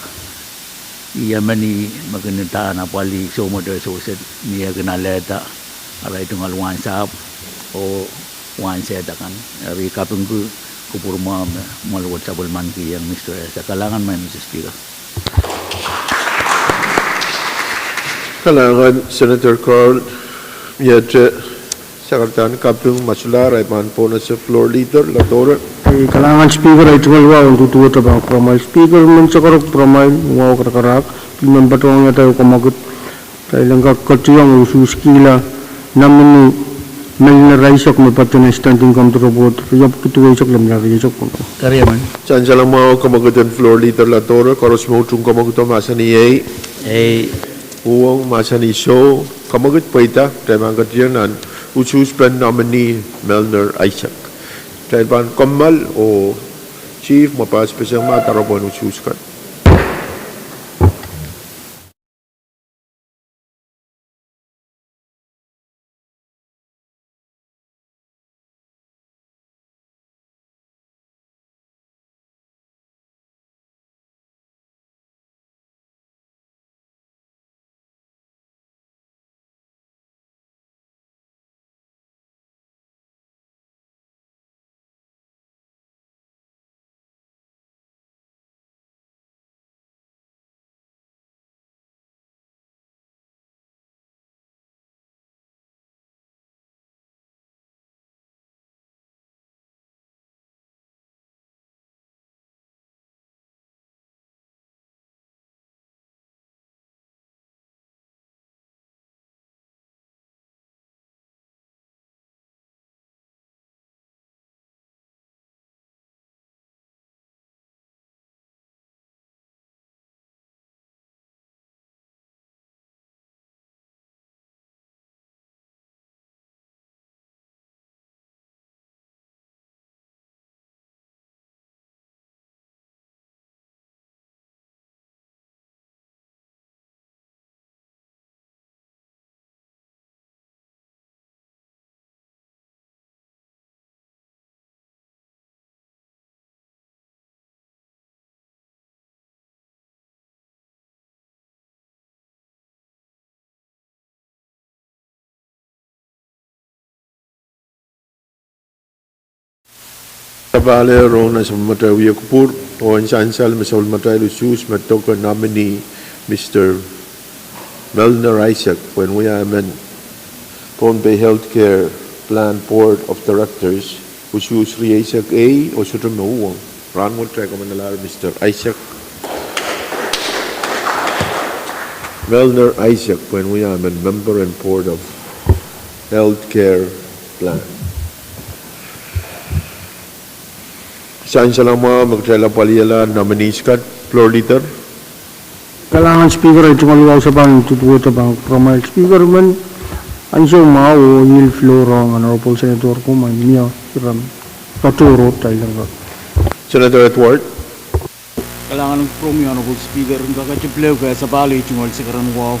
Yamani maginita na pali so mo associate niya ginaleta aray tungal one sap o one set kan ari kapung ku kupurma malwat sa bulman ki yang Mr. sa kalangan man Mr. Speaker. Kalangan Senator Carl Yadre Sakartan Kapung Masular ay man po na sa floor leader Latora. Kalangan speaker ay tumalwa untuk tuwa tabang pramay speaker man sa karok pramay ngaw karakarak piman batong nga tayo kumagot tayo lang kakatiyang ususkila namin ni Melnaraisak may pato na standing contribute riyap kituwa isak lang naraisak po Karya man. Diyan siya lang mga kamagutan floor leader Latora. Karos mo itong kamagutan masa ni Pwuhng masa ni show kamagut paita tayo mga katiyanan usus plan nominee Melner Isaac. Tayo ban kamal o chief mapas pesang matarapon usus kan. Kabale rona sa matawiya kupur o insansal masawal matay lusus matoka nominee Mr. Melner Isaac when we are in Pohnpei Healthcare Plan Board of Directors usus Ri Isaac A o sutra Pwuhng ran mo try ko manalar Mr. Isaac Melner Isaac when we are a member and board of Healthcare Plan. Saan siya lang mga magtrela paliyala nominees ka, floor leader? Kalangan speaker ay tumalwa sa bang tutuwa tabang pramay speaker man ang siya mao yil florong honorable senator ko man niya ram taturo tayo lang. Senator Edward? Kalangan ng promi honorable speaker ang kakachiplew kaya sa bali tungal sa karanwaw.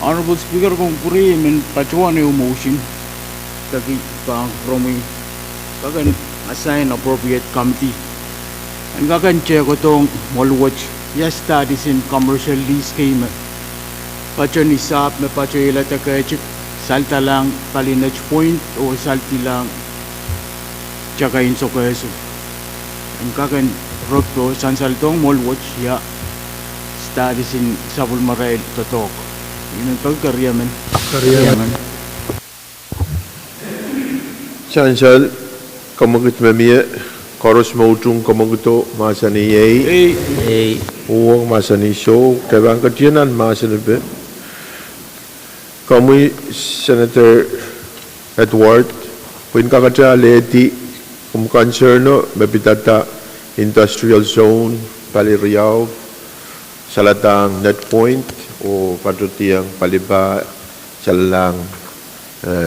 Honorable speaker kung puri men pachuan yung motion kaki pang promi kagan assign appropriate committee. Ang kagan check ko tong malwatch ya studies in commercial lease scheme. Pacho ni sap me pacho ila takachik salta lang palinach point o salti lang tsaka in sokeso. Ang kakan rokto sansaltong mall watch ya studies in Sabul Marail totok. Yun ang pagkariyaman. Kariyaman. Chansal kamagit mamia koros mautung kamaguto masani yei Pwuhng masani show kebang katianan masani be kami Senator Edward pwin kakata leti concern mabitata industrial zone Paliriao salatang net point o patutiang paliba salang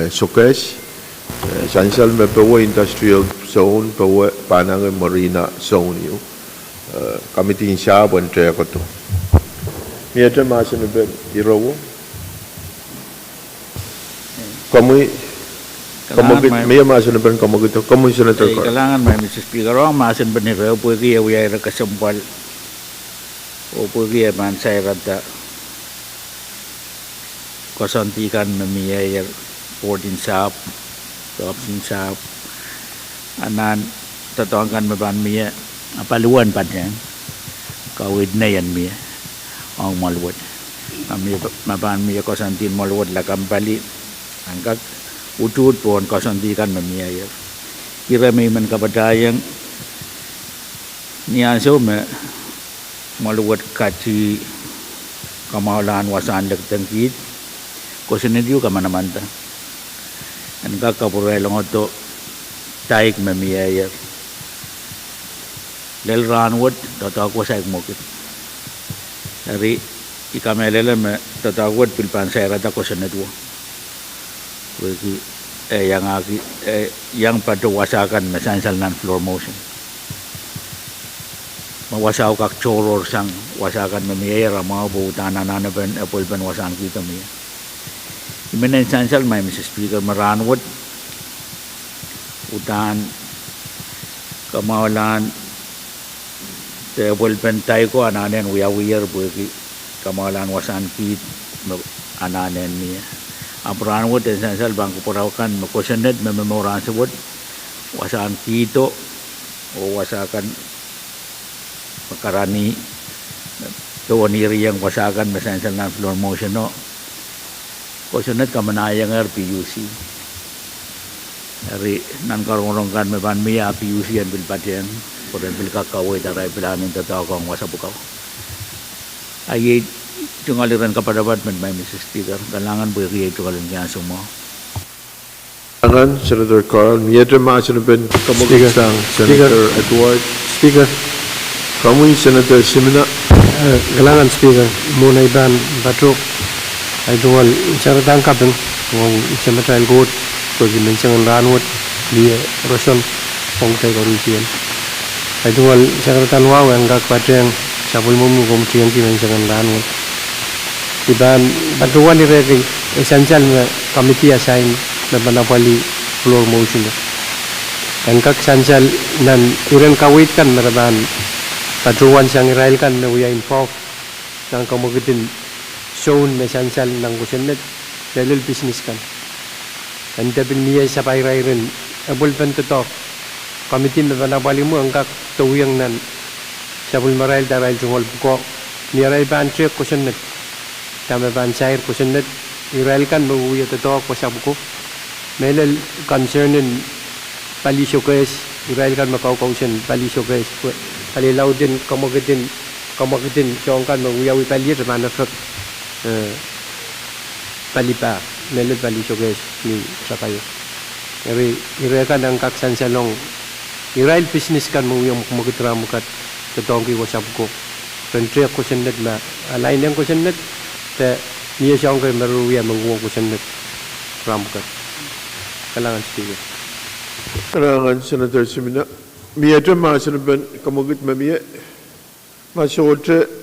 Sukes sansal mapawa industrial zone pawa panang marina zone yu kami tin siya buwan traya ko to miyata masan ba irawo kami may masan ba kami gito kami senator ko kailangan may Mr. Speaker ang masan ba ni Reo pwede iya kasampal o pwede man sa irata kasantikan mamiyayar 14 sap Kapsin sa anan tatuangkan maban miya paluan pa niya kawid na yan miya ang maluwad kami maban miya kasantin maluwad lakam bali angkat utut pon kasantikan mamiya kira may man kapadayang niya so maluwad kati kamahalan wasan lagtangkit kasanidyo kamanamanta ang kakapurelong ito taik mamiyayar lel ranwad tatawag sa ikmokit dari ikamelele me tatawag pilpan sa irata ko sa netwo wiki yang patuwasakan mesansal nan floor motion mawasaw kak choror sang wasakan mamiyayar mga butanan na ben apulpan wasan kita miya Imenan sansal may Mr. Speaker maranwad utan kamawalan tebol pentay ko ananen uyawiyar buki kamawalan wasan kit ananen niya apranwad sansal bangko purawakan makosened memoran sebut wasan kito o wasakan makarani tuwaniri yang wasakan mesansal na floor motion no Kosunat kamanayang PUC. Hari nan karong kan meban miya PUC an bilpatian kodan bil kakaway taray pilamin tataw kong wasabukaw. Ay tungaliran kapadapat may Mr. Speaker kailangan buhay tungaliran kaya sumo. Kailangan Senator Carl miyata masanapin kamagitang Senator Edward Speaker. Kami Senator Simina Kailangan Speaker muna iban batruk ay duwal isang tangkapin kung isang matrail goat pag minsan ranwat di Rosyon Pohnpei korisian ay duwal isang tanwaw ang kakpatreng sabul mumu komitian ki minsan ranwat iban batuan ni regi essential na committee assign na manapali floor motion ang kak essential nan iran kawit kan maraban batuan sang Israel kan na uya info nang kamugitin shown mesansal ng kusinnet dalil business kan and dabil niya sa pairairin abul pen to talk committee na banabali mo ang kak tuyang nan sabul marail darail jungol buko niray ban trek kusinnet tama ban sair kusinnet irail kan buya to talk ko sabuko melal concernin pali showcase irail kan makau-kausin pali showcase palilaw din kamagitin siyong kan buya palir manafak palipa melod pali showcase ni sakayo iri kan ang kaksan salong irail business kan mo yung kumagitra mo kat tatongki wasap ko pentre ko sendet na alain yang ko sendet te niya siyang kay maruya manguwa ko sendet ram kat kailangan Speaker kailangan Senator Simina miyata masanapin kamagit mamiya masote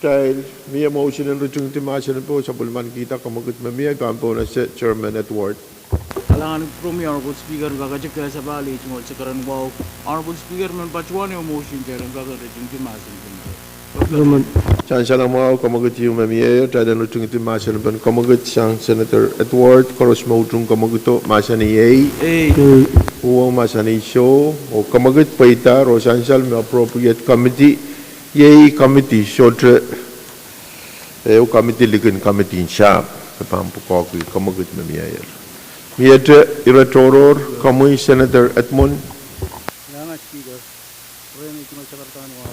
dahil miya motion ang rujung timasan po sa bulman kita kamagit mamiya kampo na si Chairman Edward. Kailangan from Honorable Speaker kakajik kaya sa bali tungkol sa karan wow Honorable Speaker man pachuan yung motion kaya ang kakarajung timasan Salamat. Chan salang mau kamagut yung mamiya tadan lutung itu masa ban kamagut sang Senator Edward koros mautung kamaguto masa ni Pwuhng masa ni show o kamagut paita ro sansal me appropriate committee committee shotre o committee likin committee sharp kapampu ko kamagut mamiya Miyete iratoror kamu Senator Edmund Salamat, Speaker. Kaya may tumagsakarataan ko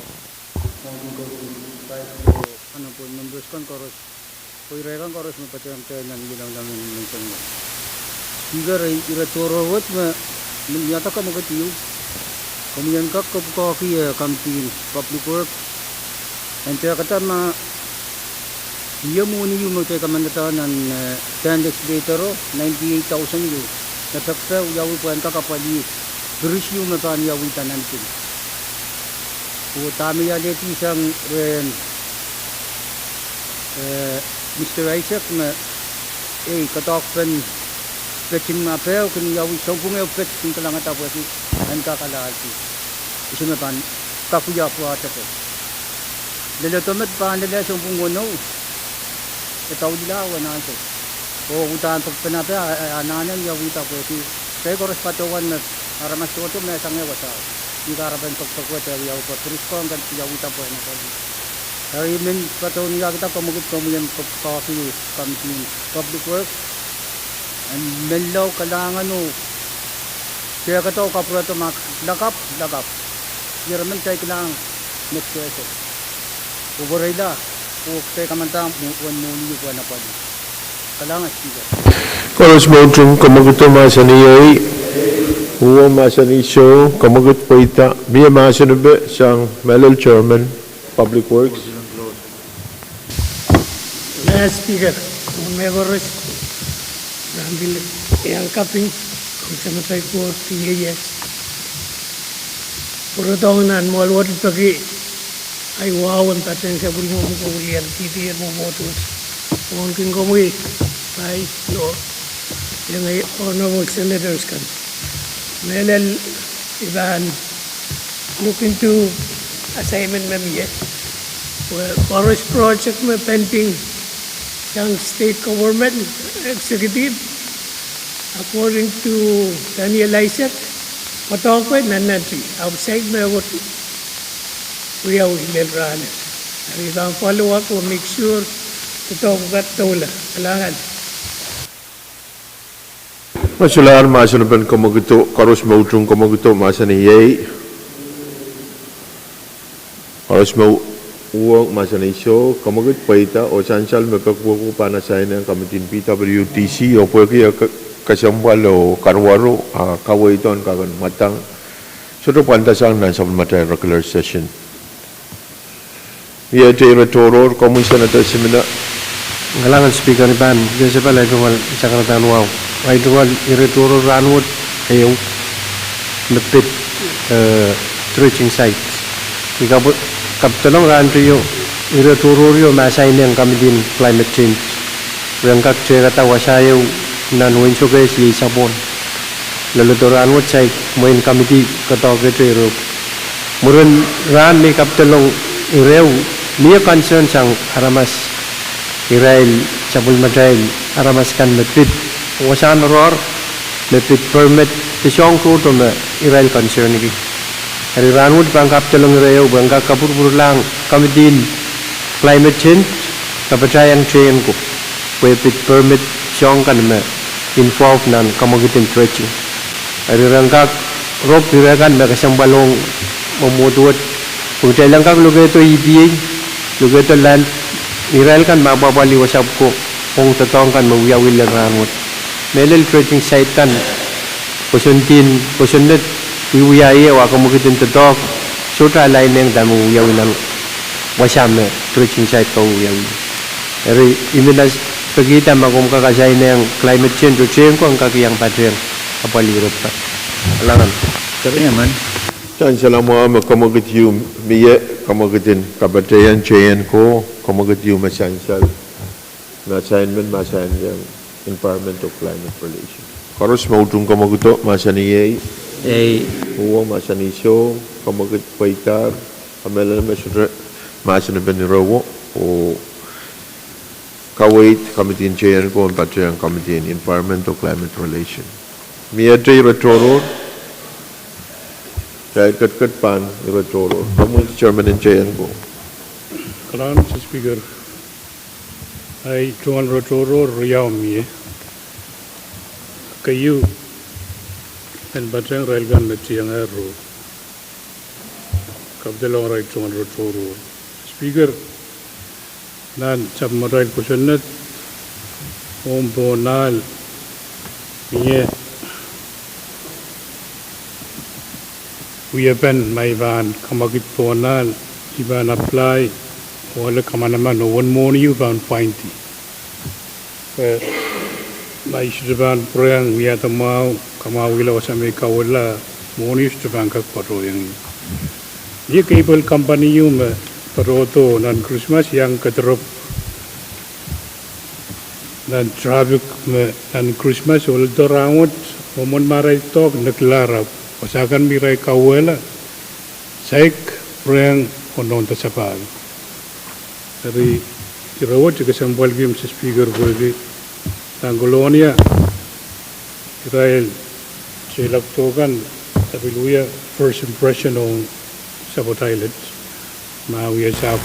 ano po, members kan koros. Kung irekan koros, mapatayang tayo ng ilang lang ng tango. Speaker, iratoro wat yata ka magatiyo. Kamiyan ka kapukaki kampi public work. And kaya kata iya muni yung magtay kamandataan ng 10 days later 98,000 yun. Nasaksa uyawi po ang kakapali. Beris yung mataan yawi tanan kin. Utami ya deti isang Mr. Isaac na katokpen petsin mapel kung yawi sampung yaw pet kung kalangan tapo si ang kakalahati. Isi mataan kakuya po ata po. Dalatomat pa nila sampung wano. Itaw nila wanan to. O utaan to penape ananan yawi tapo si saya koros patawan na aramas to may sangya wasa. Di karapan pagpagwat yaw po terus ko ang yawi tapo na po. Hari men patawan niya kita pamugot komuyan pagpaki kampi public work and mellaw kalangan no. Kaya kato kapurato mak lakap. Yaraman tayo kailangan next year. Uborayla. Kaya kamantang buwan muni yung buwan na po. Kalangan, Speaker. koros mautung kamaguto masa ni Pwuhng masa ni show kamagut paita biya masa nabe sang Melel Chairman Public Works Speaker, may koros nabil yang kaping kung sa matay ko PAS. Puro taonan mo alwat pagi ay wawan paten sa bulmo mo kulian titir mo motos. Mungkin kamu ay no yang ay honorable senators kan. Melel iban look into assignment memiye. Well, forest project may pending yang state government executive according to Daniel Isaac patokwe nanati outside may what we are ilelran. We can follow up to make sure to talk about tola. Kailangan. Masular masa naban kamaguto koros mautung kamaguto masa ni koros mau Pwuhng masa ni show kamagut paita o sansal mekakuku panasain ang kamitin PWTC o pwede kasambal o karwaro kawai ito ang kagan matang sudah pantasang na sa matay regular session. Ia tira toror komisyon at semina Ngalangan Speaker ni Ban, dia siapa lagi wal cakarataan wow. Ay dual ireturo ranwood ayaw lepit treaching sites. Ikabut kaptalong rantriyo ireturo rio masay niyang kami din climate change. Yang kak cerita wasayaw nanwin so guys li sabon. Lalu to ranwood say moin kami di katoke tiro. Murun ran ni kaptalong irew niya concern sang aramas Israel sabul Madrid aramas kan lepit wasan ror lepit permit tisyong ko to na Israel concern ni hari ranwood bangkap telong reo bangka kapur lang kami din climate change kapercayaan chain ko lepit permit syong kan na involve nan kamagitin treaching hari rangkak rob dirakan na kasang balong memutuat kung lang kang lugar itu EPA lugar itu land Israel kan mababali wasap ko kung tatong kan mawiyawil lang rangot. Melel treaching site kan pusunit wiwiyaye wa kamukitin tatok sutra lain yang dan mawiyawil lang wasam na treaching site ko wiyawil. Eri iminas pagita makum kakasay na yung climate change o change ko ang kakiyang patriyang kapalirot pa. Alangan. Tapi naman, dan selama kamugut yung miye kamugitin kabatayan chain ko kamugut yung masansal na assignment masan yung environmental climate relation. Karos mautung kamuguto masaniye Pwuhng masaniso kamugut paitar kamela masudra Masan Ben Rowo o Kawait Committee in Chayan ko ang Patrang Committee in Environmental Climate Relation. Mia Jay Retoro, Jay Kat Pan Retoro, Community Chairman in Chayan ko. Kalam, Mr. Speaker, ay Chuan Rotoro Riau Mie, kayu and Batang Railgun Metiang Arro, Kapdelong Right Chuan Rotoro. Speaker, Nan Sabmarai Kusanat, Pohnpei, Mie, we have been my van, Kamakit Pohnpei, Iban apply. Wala kamanaman no one morning you found pointy. Na isdaban Pwuhng we at mau kamawila wasame kawala morning isdaban kak paro yang. Ye cable company you me paroto nan Christmas yang katrop nan traffic me nan Christmas ul dorangot momon marai tok naklara wasakan mirai kawala saik Pwuhng onon tasapal. Dari Irawat juga sambal game speaker boleh Tanggolonia Israel silap tokan tapi luya first impression on Sabot Islands mau ya sab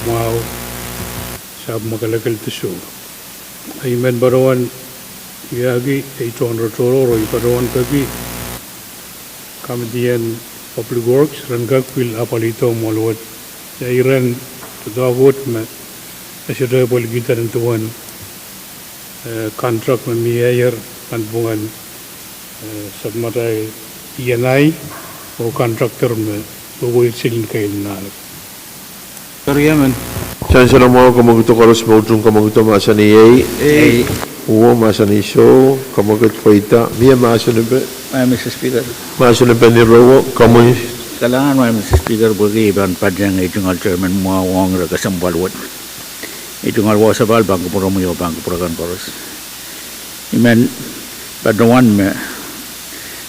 magalakal tisu ayman barawan yagi 800 toro barawan pagi Committee Public Works rangak will apalito molwat jairan to dawot me Asyada boleh kita tentuan kontrak membiayai panpungan sabmarai INI o kontraktor membuat silin kailnal. Kariaman. Chancellor mo kamaguto karos Pwuhng kamaguto masani ay uwo masani so kamagut paita Mia masani be Mr. Speaker. masani Ben Rowo kamu Kalangan Mr. Speaker bagi Iban Padang Regional Chairman Pwuhng ra kasambalwat. Itu ngal wasabal bangku puramu yo bangku purakan koros. Imen padawan me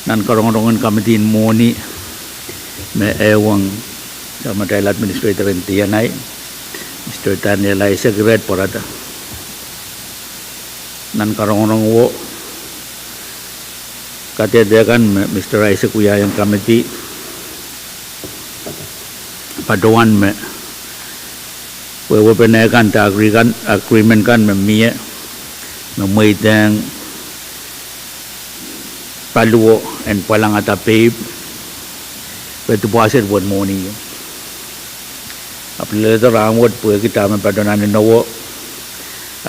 nan karongongan committee moni me ewang sama dail administrator tianai Mr. Daniel Isaac Red porada. Nan karongongan wo katanya kan Mr. Isaac kuya yang committee padawan me wewe penekan ta agreement kan memia memuitang paluo and palang ata pay betu puaset buat morning apabila terawat pun kita mempaduan nowo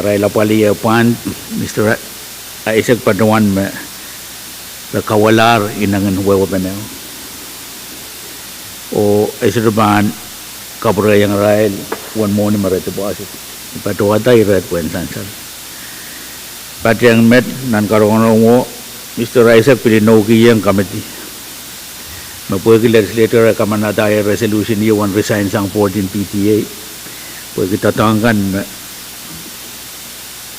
arai lapali pan Mr. Isaac paduan me kawalar inangan wewe penel o esirban kabura yang rail one morning marete puaset paduan tai red wen sansal Pahrek met nan karongon wo Mr. Isaac Pilinogi yang committee Mapuagi Legislature kamanada ay resolution iwan resign sang 14 PTA Puagi tatangkan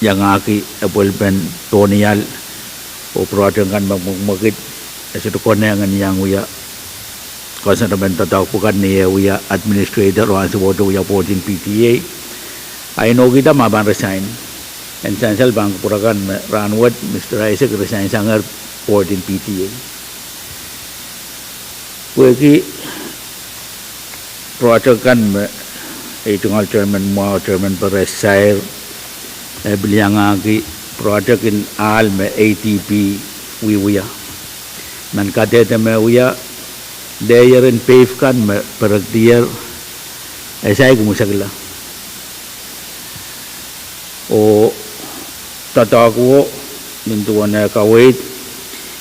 yang aki apulpen tonial o project kan magmagit asitu konengan yang uya konsentramen tataw pukan ni uya administrator o ansa wodo uya 14 PTA ay no kita maban resign and Chancellor Bank Purakan Ranwat Mr. Isaac resign sangar 14 PTA. Puagi project kan itungal chairman mo chairman Pahrek Sair beliang agi project in al me ATP wiya nan kadete me wiya layer and pave kan me Pahrek dear esay kumusagla o tataku nintuan kawait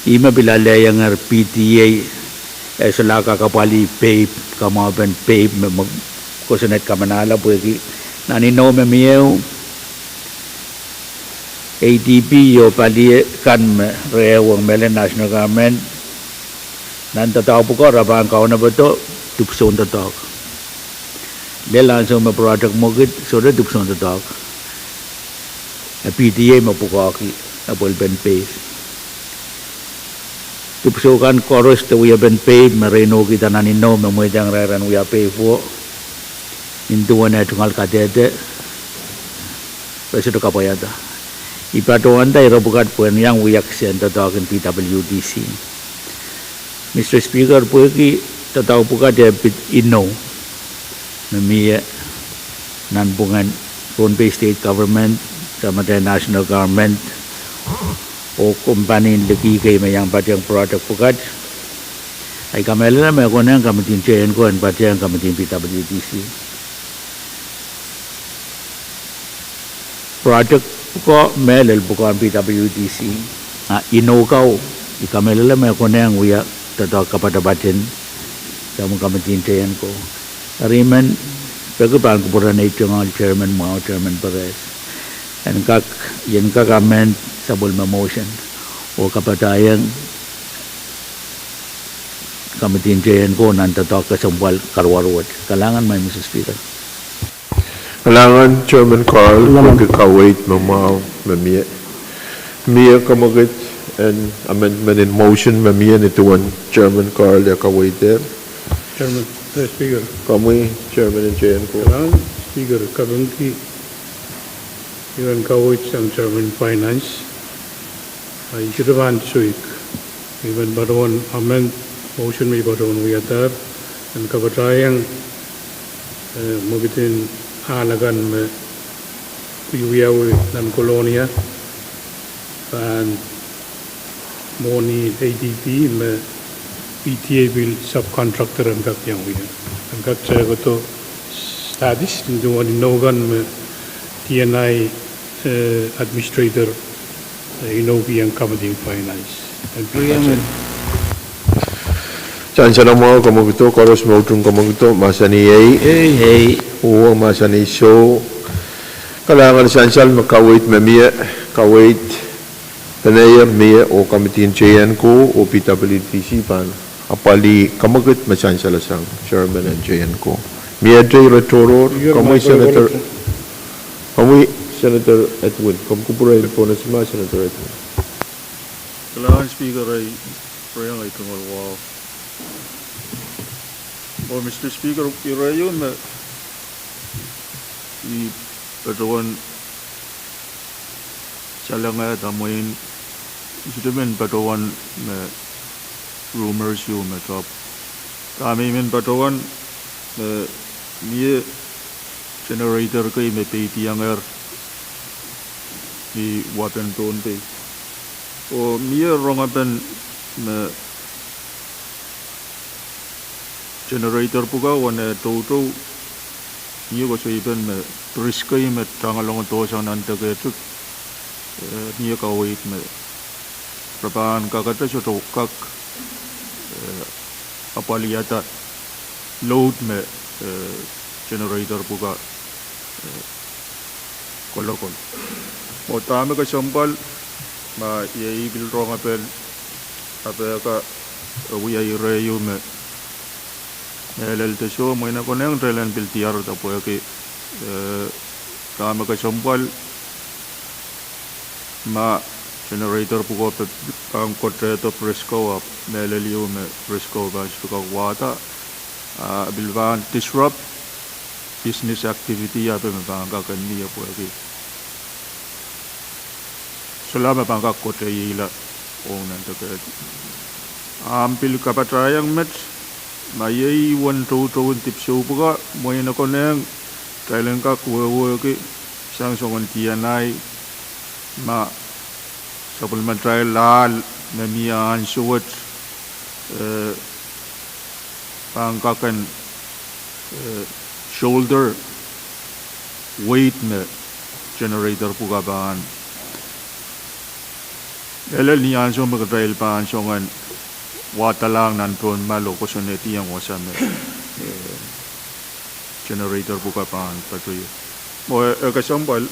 ima bilala yang PTA esalaka kapali pay kamaben pay kosenet kamanala puegi nanino memeu ATP yo pali kan rewang melen national government nan tataw puko rabang kau na beto tupson tatak de langsung me project mogit so de tupson tatak PTA mapukaki apol ben pay tupsukan chorus to we have been paid marino kita nanino memuidang raran we are paid for Intuan na tungal katete. Pwede ito kapayata. Ipatuan tayo bukat po yang wiyak siya tatawagan PWDC. Mr. Speaker, po ki tatawag po ka debit ino na miya nanbungan Pohnpei State Government sama dengan National Government o company lagi kay mayang patiyang product po ka ay kamela na may ako na yung kamatin chain ko ang patiyang kamatin PWDC. Project ko melel bukan PWDC inukaw ikamela may ako na yung uya tatawag kapada batin sa mga kamatintayan ko ariman pagkabang kuburan na ito ang chairman mo chairman Pahrek and yan comment sa bulma motion o kapatayang kamatintayan ko nang tatawag kasampal karwarwat kalangan may Mr. Speaker. Kailangan Chairman Carl magkakawait mamaw mamiya. Miya kamagit and amendment in motion mamiya nituan Chairman Carl yakawait there. Chairman, Speaker. Kami Chairman and JN ko. Kailangan, Speaker, kabangki yung kawit sang Chairman Finance ay kiraban suik. Even baruan amend motion may baruan wiyatar and kabatayang magitin halagan me wiyawi ng kolonia and moni ADP me PTA bill subcontractor ang kakyang wiyan. Ang kakya ko to studies nito wani nogan me TNI administrator inogi ang kamating finance. Chan siya lang mga kamagito, koros mautong kamagito, masani ay, uwang masani so, kailangan esensyal magkawait mamiya, kawait, tanaya miya o kamitin JN ko o PWTC pan, apali kamagit masansya lasang Chairman and JN ko. Miya J. Retoror, kamoy Senator Edwin, kamkupuray po na si Senator Edwin. Kailangan Speaker ay prayang ay tumalwaw. O Mr. Speaker, irayon na ipatuan siya nga tamoyin isidamin patuan na rumors yung matop. Kami min patuan na niya generator kay may PTNR ni Wapen Pohnpei. O niya rongapan na generator po ka wana toto niyo ko sa iban na riskay met tangalong to sa nantagetuk niyo ka wait me prapan kakata sa kak apaliyata load me generator po ka kolokol o tama ka sampal ma iibil rong apel ka uya ireyo me LLT show mo na ko nang relan piltiar ta po ke kama ka sampal ma generator po ko ang kontreto presko up melelio me presko ba ka wata bilban disrupt business activity ya pe bangka kan niya po ke selama bangka kotre ila nan to ke ampil kapatrayang match mayay wan to tip show puga moy na ko nang kailan ka kuwa ke sang songon TNI ma supplement trial lal na miyan suwat pangkakan shoulder weight na generator puga ban elal niyan so mag-trial pan songon watalang nanton malo ko soneti yang wasame generator buka pan patuyo mo kasambal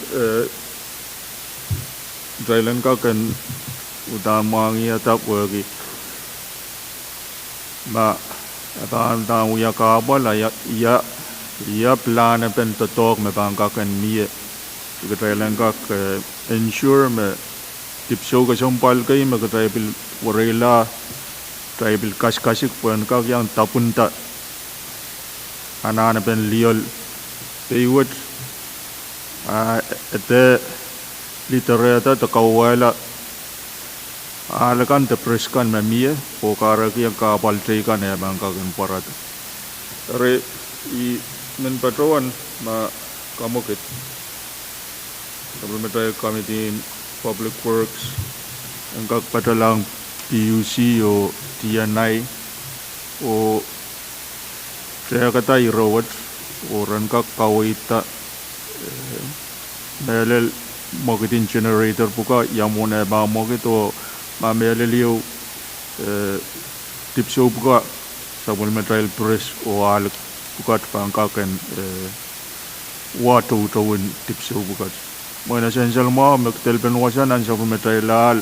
drailan ka kan utamang ya tap wagi ma apa ta uya ka bala ya plan pen to talk me bangka kan mie ke drailan ka ensure me tip show ka sampal kai me ka tribal warela tribal kasik puan ka yang tapunta anana pen liol they would at the literature the kawala alakan the preskan mamia pokara ki ang kapaltay kan ya bangkagan parat re I men patroan ma kamukit Supplementary Committee in Public Works ang kakpatalang PUC o TNI o kaya katay rawat o ran kakawita melel mokitin generator puka yamuna ba mokit o mameleliw tipso puka supplementary press o alak bukat pangkakan wato tawin tipso bukat mo na essential mo magtelpen wasan ang supplementary lal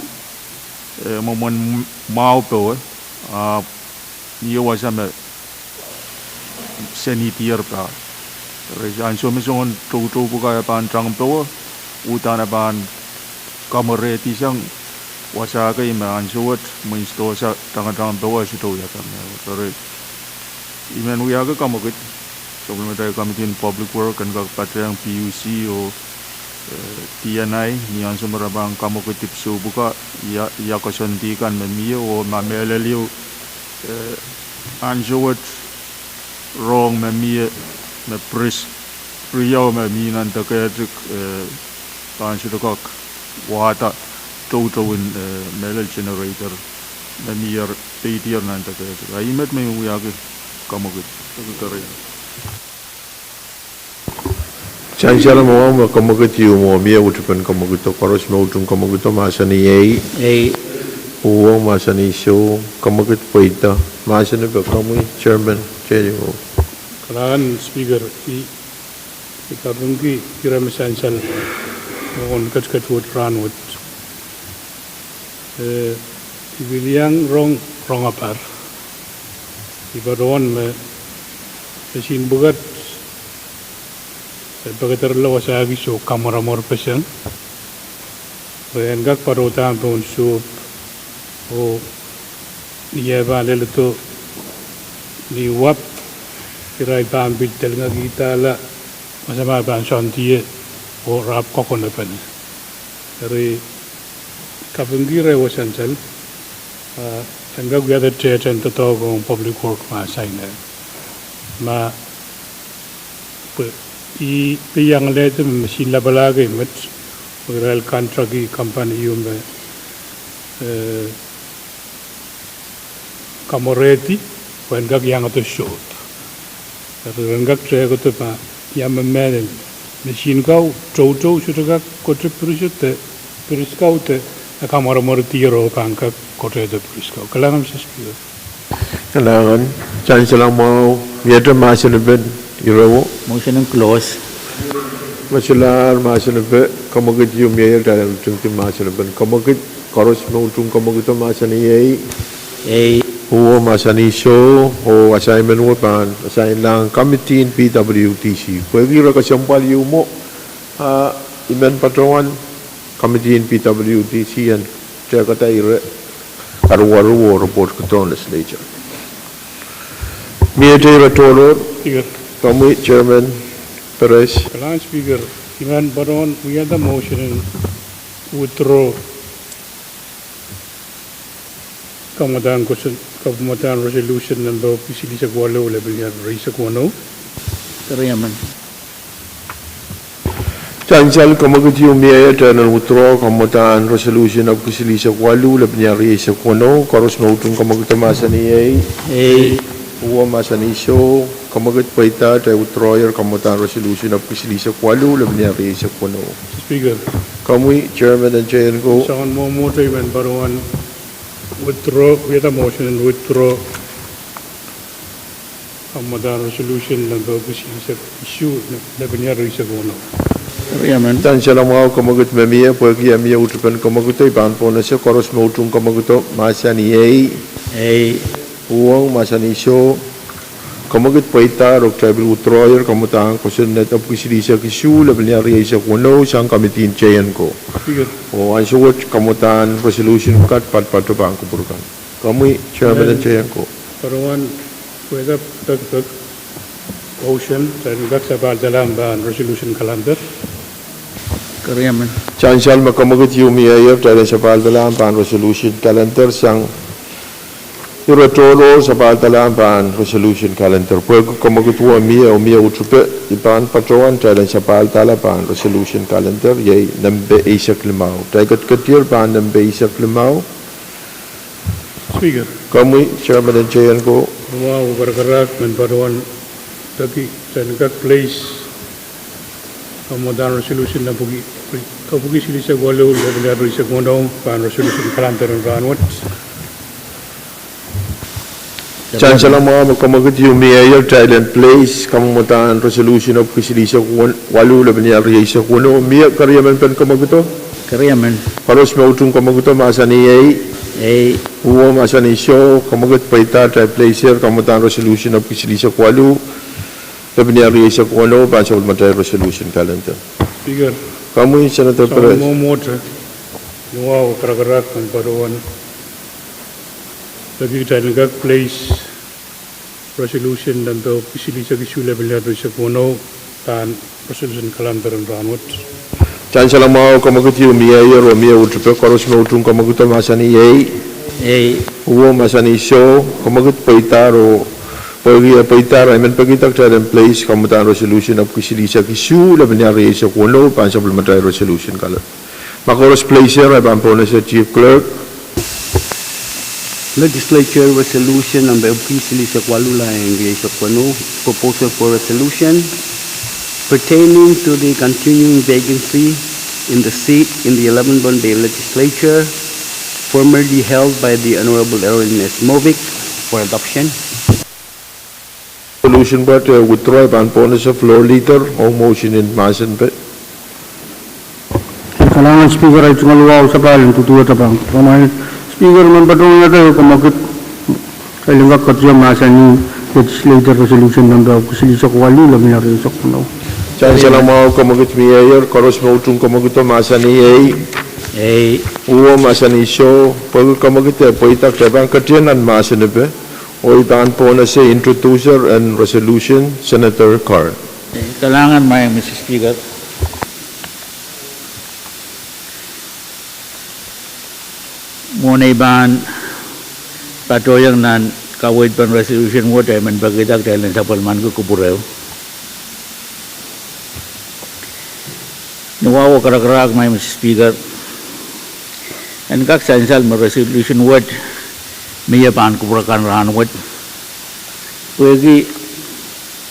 momon mau po niyo wasan sanitier pa rejan so misong to buka pan trang po utana ban kamareti sang wasa kay man suwat mo insto sa tangan po si to ya kam sorry imen uyaga kamukit Supplementary Committee in Public Work and kakpatayang PUC o TNI niyan sumarabang kamukit tipso buka iya kasantikan mamiyo o mamelaliw anjawat wrong mamiyo na priyaw mamiyo nanta kaya pansidakak wata totawin melal generator mamiyo taytiyar nanta kaya imet may uyaga kamukit kagkari Chanchala mo kamukit yung mo miya utupan kamukit koros mo utong kamukit masani Pwuhng masani show kamukit paita masani ba kamu chairman chair mo Kailangan speaker ikarungki kira misansal on kat ran with ibiliang wrong apar ibaron me mesin bugat pagkatar lawas agi so kamera mor pesen bayan gak parotan pun so o niya ba lelto ni wap kirai ban bitel nga kita la masama ban santie o rap kokon pen dari kapungire wasansal enggak gada chairman to public work ma saina ma I yang lete mesin labalage met real contract company yung kamoreti wengak yang ato short wengak saya kata pa yang memang mesin kau cow sudah kote perisute periskau te kamera mortiro pangka kote te periskau kalangan sesuatu kailangan chance lang mo miyata masinabed irawo motion and close Masalah masalah kamukit yung miya dalam tungti masalah kamukit koros mo utong kamukit masani Pwuhng masani show o assignment mo pan assign lang committee in PWTC pwede ra kasampal yung mo imen patroan committee in PWTC and kaya katay karuwa report ko to legislature miya tayo ratolo kamu chairman Pahrek. Kalan speaker, Iman Baron, we had the motion in withdraw Kamatan resolution number PCD Sagwalo level here, raise Sagwano. Kariyaman Chancel kamukit yung miya eternal withdraw kamatan resolution of PCD Sagwalo level niya raise Sagwano koros mo utong kamukit masani Pwuhng masani show kamukit paita tayo withdrawal kamatan resolution of PCD Sagwalo level niya raise Sagwano Speaker. Kamu chairman and chair ko Someone more Iman Baron withdraw, we had a motion and withdraw Kamatan resolution number PCD issue level here, raise Sagwano. Kariyaman Chancel mo kamukit mamiya pwede miya utupan kamukit iban po na siya koros mo utong kamukit masani Pwuhng masani show kamukit paita rok tribal withdrawal kamutang kusunet of kisilisa kisu level niya riya sa kuno sang committee chayan ko o ansuwat kamutan resolution kat pat bang kupurukan kami chairman and chayan ko Paruan pwede motion dan gaksabal dalam bahan resolution calendar. Kariaman. Chansal makamugut yumi ayer taylan sapal dalam pan resolution calendar sang Iratoro sapal dalam pan resolution calendar. Pwuhng kamagut wa mia utrupe ipan patroan taylan sapal dalam pan resolution calendar yay nambe isak limau. Taygat ketir pan nambe isak limau. Speaker. Kami chairman dan chair ko Wow, bergerak menpaduan tadi dan gak place kemudian resolution dan pergi sini saya walau lebih dari sekolah pan resolution calendar dan ranwat. Chancellor mo kamagut yumi ayer taylan place kamutan resolution of kisilisa walu labni ariyisa kuno mia kariaman pen kamaguto. Kariaman. Paros mautung kamaguto masani yay Pwuhng masani show kamagut paita try placer kamutan resolution of kisilisa walu labni ariyisa kuno pansol matay resolution calendar. Speaker. Kamu Senator Perez. Mau motor. Wow, bergerak menpaduan tadi dan gak place resolution dan tu kisilisa kisu lebih dari sekolah dan resolution calendar dan ranwat. Chancellor mo kamagut yumi ayer o mia utrupe paros mautung kamaguto masani yay Pwuhng masani show kamagut paita ro paita ramen pagitak taylan place kamutan resolution of kisilisa kisu labni ariyisa kuno pansol matay resolution calendar. Makoros placer ay pampona sa Chief Clerk. Legislature resolution number officially sa Kuala English of Pwuhng, proposal for resolution pertaining to the continuing vacancy in the seat in the 11th Pohnpei Legislature formerly held by the Honorable Ernest Movic for adoption. Resolution but withdraw pampona sa floor leader o motion in masan pe. Kailangan speaker ay tungaluwa sa paling tutuwa tabang. Kamay speaker man patong na tayo kumakit kailangan katya masa ni legislator resolution number kisilisa kuwalu labi na rin sa kunaw. Chancellor mo kamagut mi ayer koros mautung kamaguto masani yay Pwuhng masani show Pwuhng kamagut paitak tabang katianan masani pe o pampona sa introducer and resolution Senator Carr. Kailangan may Mr. Speaker. Muna iban patoyang nan kawit pan resolution mo tayo man bagitak dahil sa palman ko kupurew. Nawawa karak-karak may Mr. Speaker. And kak sansal mo resolution word miya pan kupurakan rahan word. Pwegi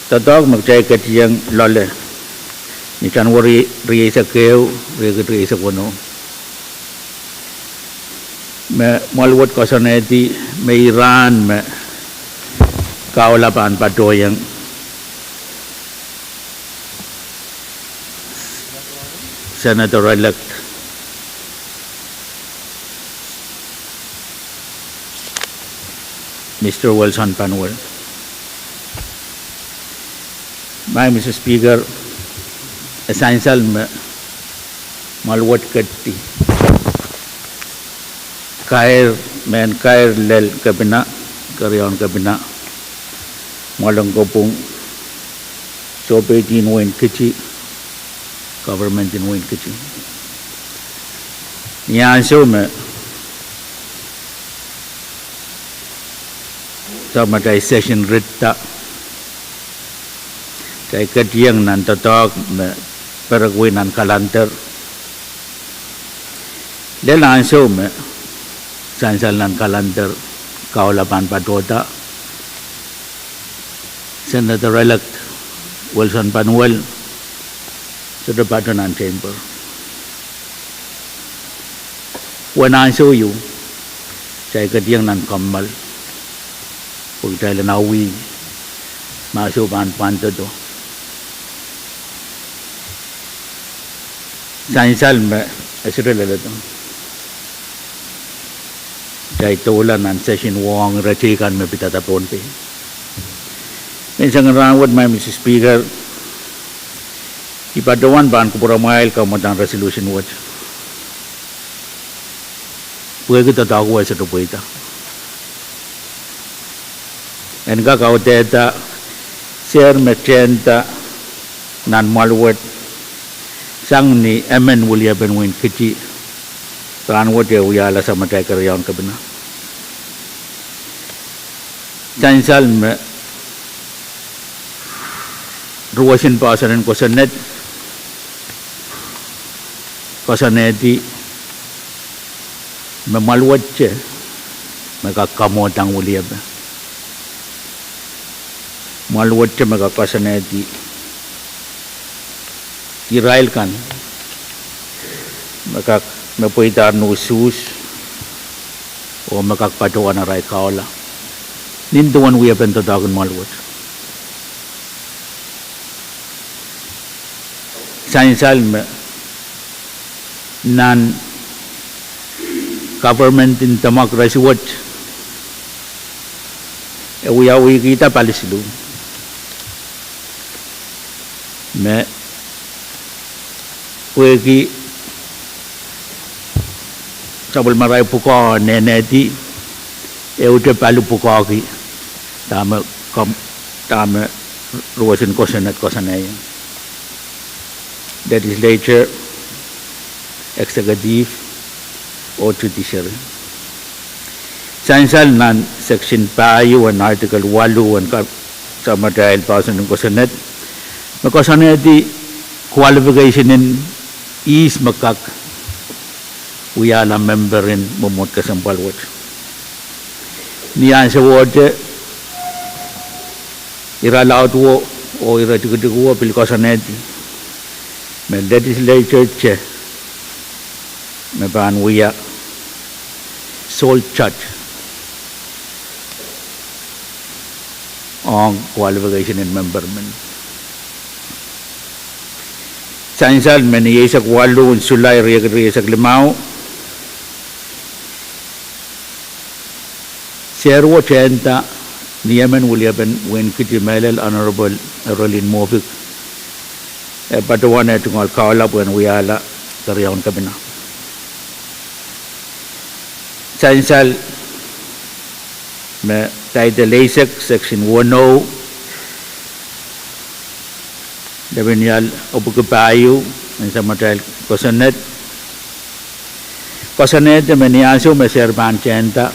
tatawag magchay katiyang lole. Ni chanwari riyay sa kew, riyay sa kuno. Malwat kasoneti may Iran me kaulapan patoyang Senator-elect Mr. Wilson Panuel. May Mr. Speaker, essential me malwat kati kair lel kabina karyawan kabina malang kopong sope tinuin kici government tinuin kici niyan so me sama tay session ritta tay katiyang nan tatak me peragwin nan kalanter lelan so me sansal nan kalanter kaulapan patota Senator-elect Wilson Panuel sa Department Chamber. When I show you, saya katiyang nan kamal, pag tayo nawi, masupan panto to. Sansal me, asirala to. Kaya tulan ang session wong rachikan me pitata Pohnpei. Minsan rawat may Mr. Speaker, ipadawan baan ko pura mail kamutan resolution watch. Pwede kita tahu sa tupuita. En ka kauteta share mechenta nan malwat sang ni emen wulia ben win kiti kan wote uyala sama tay karyawan kabina chansal me ruwasin pasaran ko sanet kasaneti me malwat che me kakamotang wulia ba malwat che me kasaneti Israel kan makak mapuitar no sus o makakpatuan na rai kaula ninduan we have to dog malwat sainsal me nan government in democracy what we kita palisilu me Wegi sabul marai puka neneti ute palu puka ki tama ruwasin kosanay legislature executive or judiciary sansal nan section payu and article 8 and sama dahil pasan ng kosanay di qualification in is makak uyala member in momot kasampal wat niyan sa ward ira laut wo o ira tugu wo pil kosanet me legislature che me ban uya sole church on qualification in memberment Sainsal meni yesak walu sulai yesak limau serwo chenta niyaman wuliaben when kiti melel honorable Rolin Movik patuan etungol kaula when wiala karyawan kabina Sainsal me title yesak section 10 Debenyal opukapayu sa matal kosanet meniaso meser banchenta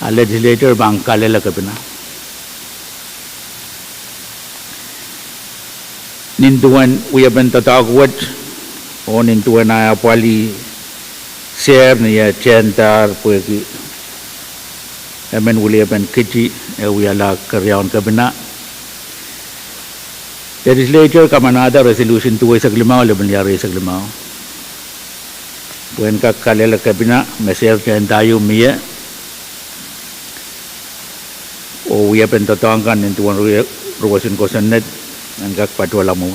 a legislator bang kalela kabina nintuan uyaben tatagwat o nintuan na pali share niya chentar pueki emen uyaben kiti uyala karyawan kabina Legislature kamanada resolution 2 sa limao leban yari sa limao. Buwan ka kalela kabina meser tayo miya o wiya pentatangkan nintuan ruwasin kosanet ang kakpatwala mo.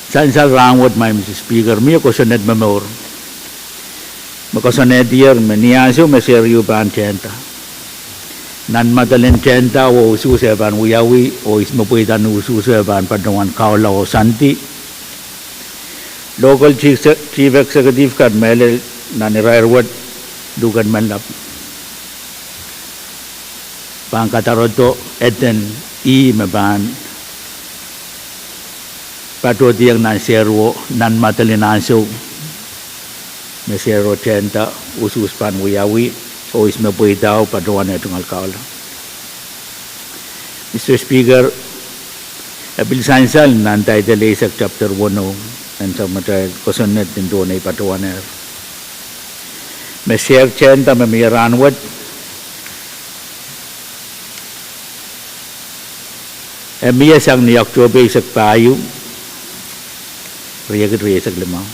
Saan sa rangwat may Mr. Speaker miya kosanet mamor. Makosanet yer meniaso meser yu ban chenta. Nan madalen chenta o ususeban uyawi o ismapuitan ususeban padawan kaula o santi local chief executive kan mele nanirairwat dugan manlap pangkataroto eten maban pato diang nan serwo nan matalinanso mesero chenta ususpan uyawi o ismapuitaw padawan etong alkaula. Mr. Speaker, abil sainsal nantay dalasak chapter 1 and sa matay kosonet din doon ay padawan er. Mesyar chenta mamiyaranwat emiya sang ni Oktober isak payo riyagat limang.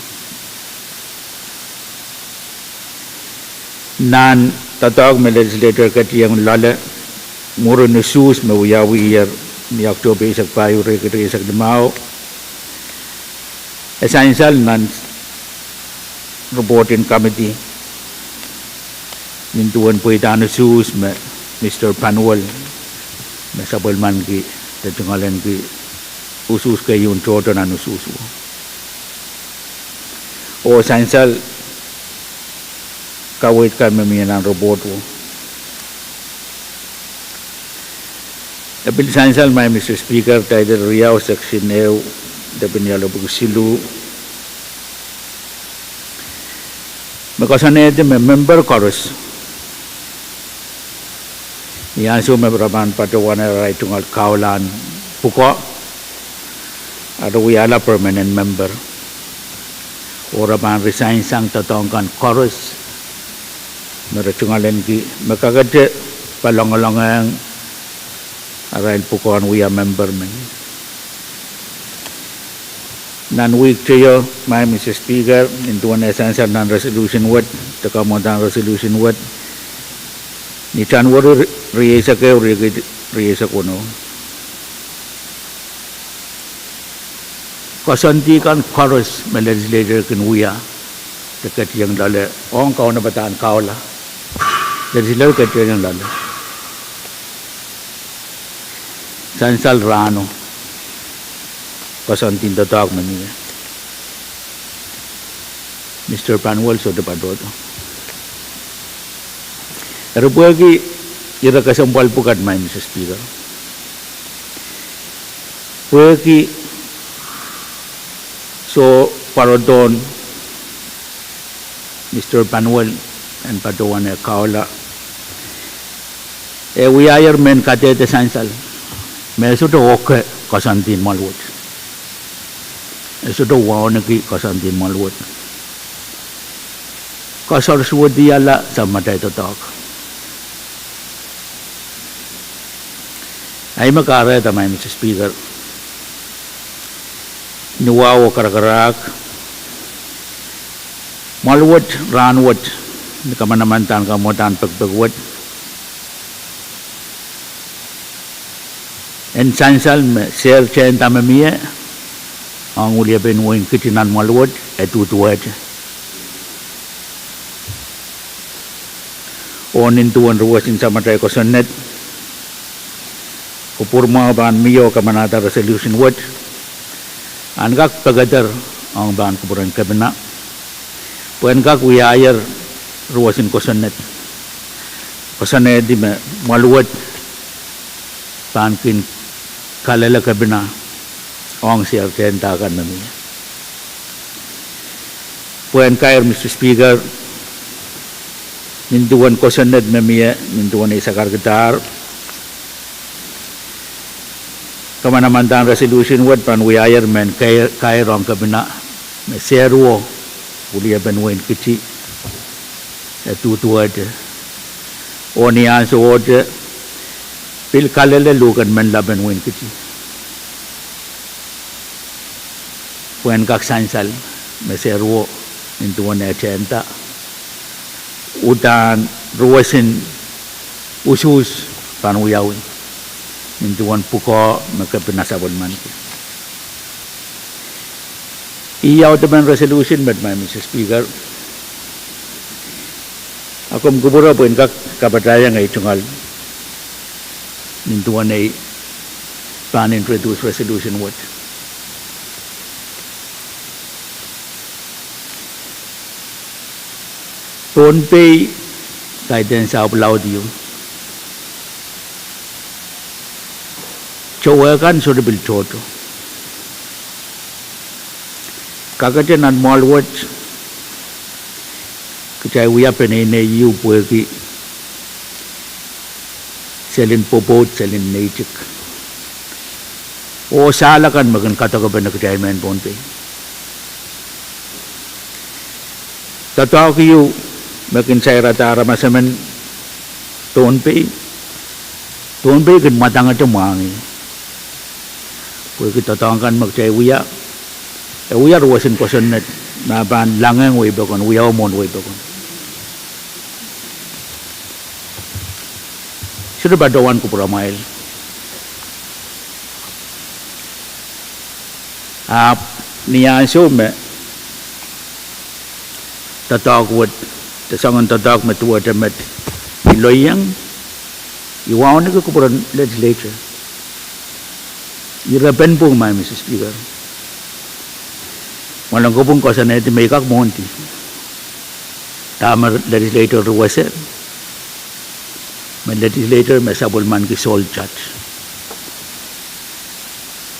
Nan tatawag may legislator katiyang lala muro na sus mawiyawi yer ni Oktober isak payo rekri isak limao essential nan reporting committee nintuan po itano sus me Mr. Panwal na sabal man ki tatungalan ki usus kayo yung choto na nususu o essential kawit kami ng robot ko. Apil sansal my Mr. Speaker, title Riau section EU, Depinialo Busilu. Because I need a member chorus. Yansu Mebraban Patawana right to Kaulan Puko. We are a permanent member. Or a man resign sang Tatongan chorus. Merachungalenki, Makagate, Palongalongang. Arail Pukuan we are member men. Non-week to my Mr. Speaker, into an essential non-resolution word, the common resolution word. Nichan word reisake reisakuno. Kasanti kan chorus my legislature can we are the cat young lale on kauna batan kaula. Legislature cat young lale. Sansal Rano Kasantin the dog mania. Mr. Panwell so the Padoto. Rubuagi Irakasampal Pukat, my Mr. Speaker. Puaki so Parodon, Mr. Panwell and Patowana Kaula. We are men Katete Sansal. Meso to oke Kasantin Malwood. Meso to Wawanaki Kasantin Malwood. Kasar Suwadiala sa matay to talk. Ay makare tamay Mr. Speaker. Nuwawo karakarak. Malwood, ranwood. Nakamanamantan kamutan pagpagwood. En sansal me share chain tamamia ang ulia ben wing kitinan malwod etutuat onin tuan ruwasin sa matay ko sonet kupurma ban miyo kamanata resolution word angak pagadar ang ban kupuran kabina puen kak wiayar ruwasin ko sonet di me malwod pankin kalala kabina ong siya tentakan nami. Puen kair Mr. Speaker ninduan ko sanad nami ninduan isa Kadkadaur kamanamantan resolution word pan wiayar men kair ong kabina me seruo ulia benwen kici etutuad onian so ode Pil kalele lugan men laban win kici. Puen kak sansal meseruo intuan echenta. Udan ruwasin usus panuyawin. Intuan puko makapinasabon man. Iyaw teman resolution met my Mr. Speaker. Ako mgubura puen kak kabataya ngay chungal. Into one a plan introduce resolution word. Pohnpei guidance out loud you. Chowakan should be told. Kakajan and mall watch. Kachai we up in a you poeki. Selin popot, selin nature. O salakan magan katagaban na kajayman Pohnpei. Tataw kayo makin sayra tara masaman Pohnpei. Pohnpei kan matanga tamangi. Pwede kita tatawakan magchay uya. Uya ruwasin ko sanat na ban langang way bakon, uya umon way bakon. Sudah badawan ko puramail. Niyan siyo me tatawag tasangan tatawag me tuwa tamat iloyang iwaw na ko puran legislature. Irapen po my Mr. Speaker. Walang ko pong kasanay may kakmonti. Tama legislator ruwasin. May legislator may sabol man ki soul chat.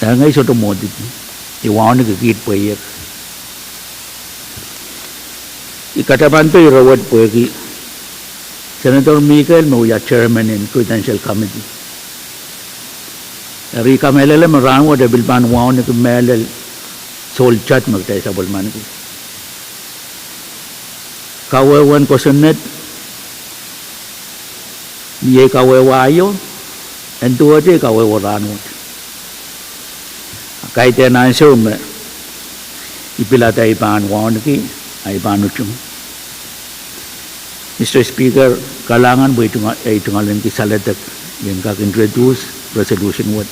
ngay so to modit iwan ni kikit payak ikataban to irawat pagi Senator Michael Mauya chairman in Credential Committee Rika melele maranwa de bilban wan ni melel sol chat magtay sa bulman ki kawawan ko sanet ye kawawayo and tuwa de kawawaranwat kahit na siya ipilata ipan wan ki ay panuchum Mr. Speaker kalangan bo itungalan ki salatak yan kak-introduce resolution what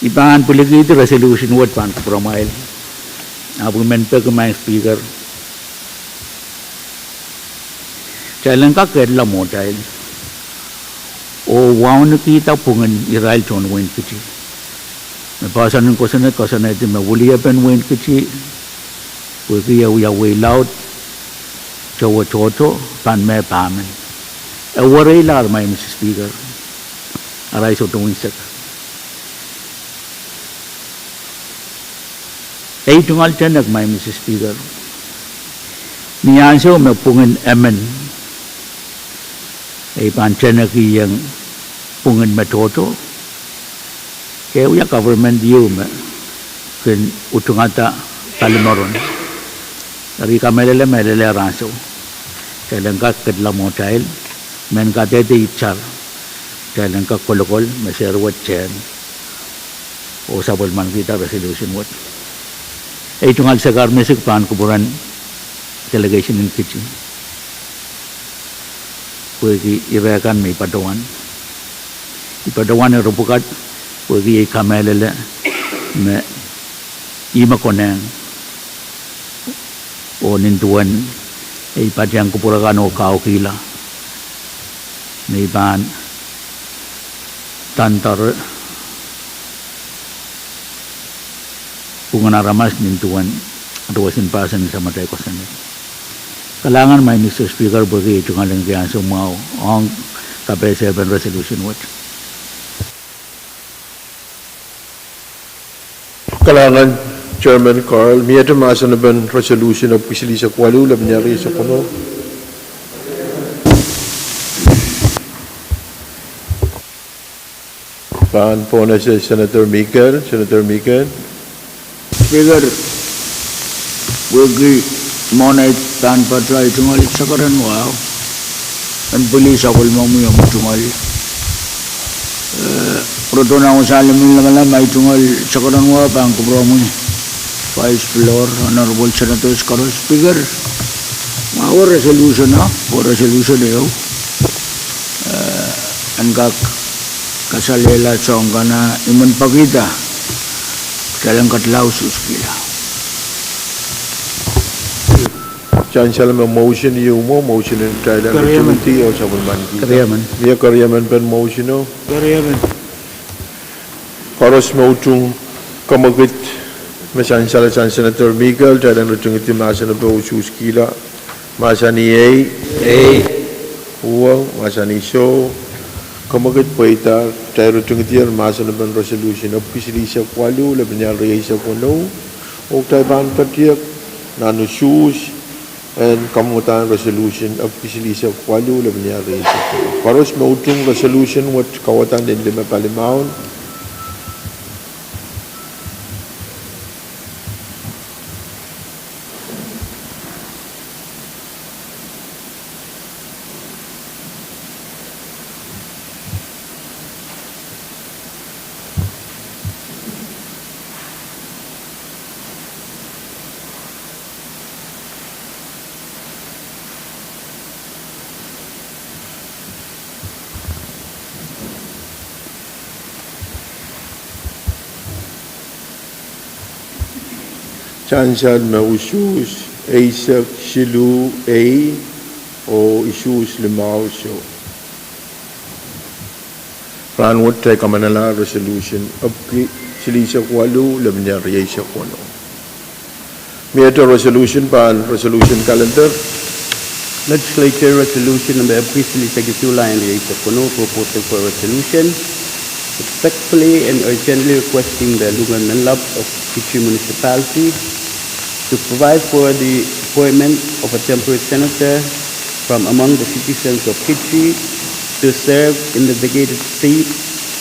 ipan puligi ito resolution what pan promail abu menpe ke my speaker challenge ka kedla motail o waun kita pungan Israel ton win kichi me pasan ko sana ite me wulia pen win kichi ko ya way loud chawo choto pan me pamen a worry lar my Mr. Speaker aray so to winsak ay tungal tiyanak my Mr. Speaker niyanso me pungan emen ay pan tiyanak iyang pungan matoto kaya uya government yu me kin utungata talimaron dari kamelele raso kaya lang ka kadla mo child men ka tete ichar kailan ka kolokol maserwat chen o sabol man kita resolution what ay tungal sa karmesik pan kuburan delegation in kitchen pwede irakan may padawan ipadawan ang rupukat pwede kamelele me ima koneng o nintuan ay padyang kupurakan o kaukila may ban tantar punganaramas nintuan atawasin pasan sa matay ko sa kalangan may Mr. Speaker bagi ito nga lang kaya sumaw ang KAPWARESOU resolution what Kalangan Chairman Carl miyata masa na ban resolution of pisili sa kwalu lab nyari sa kuno Pan po na si Senator Michael. Speaker, bagi monay tanpa try tungal sakaran wow. Ang pulis ako mo yung tungal. Proto na ako sa alamin lang alam ay tungal sakaran wow pang kubro mo. Vice Floor, Honorable Senator Carol Speaker. Our resolution na, resolution na yun. Angkak kasalela song kana iman pagita kalang katlaw suskila Chancellor may motion yung motion in trial and opportunity o sa bulman kita karyaman pen motion o Koros Pwuhng kamagit masansala san Senator Michael trial and opportunity masa na po suskila masa ni Pwuhng masa ni So kamagit paita tayo tungitiar masa na ban resolution of pisili sa kwalu labanyal reyay sa kuno o tayo ban patiyak nano shoes and kamutan resolution of pisili sa kwalu labanyal reyay sa kuno Koros Pwuhng resolution what kawatan din lima palimaon Chancellor may issues ASAC Shilu A o issues limaw so Ranwot tayo kamanala resolution of sili sa kwalu labanya riyay sa kuno Miyata resolution pan resolution calendar Legislature resolution number officially sa gisula and riyay sa kuno proposal for resolution respectfully and urgently requesting the Lungan Menlap of Kitchi Municipality to provide for the appointment of a temporary senator from among the citizens of Kitchi to serve in the vacated seat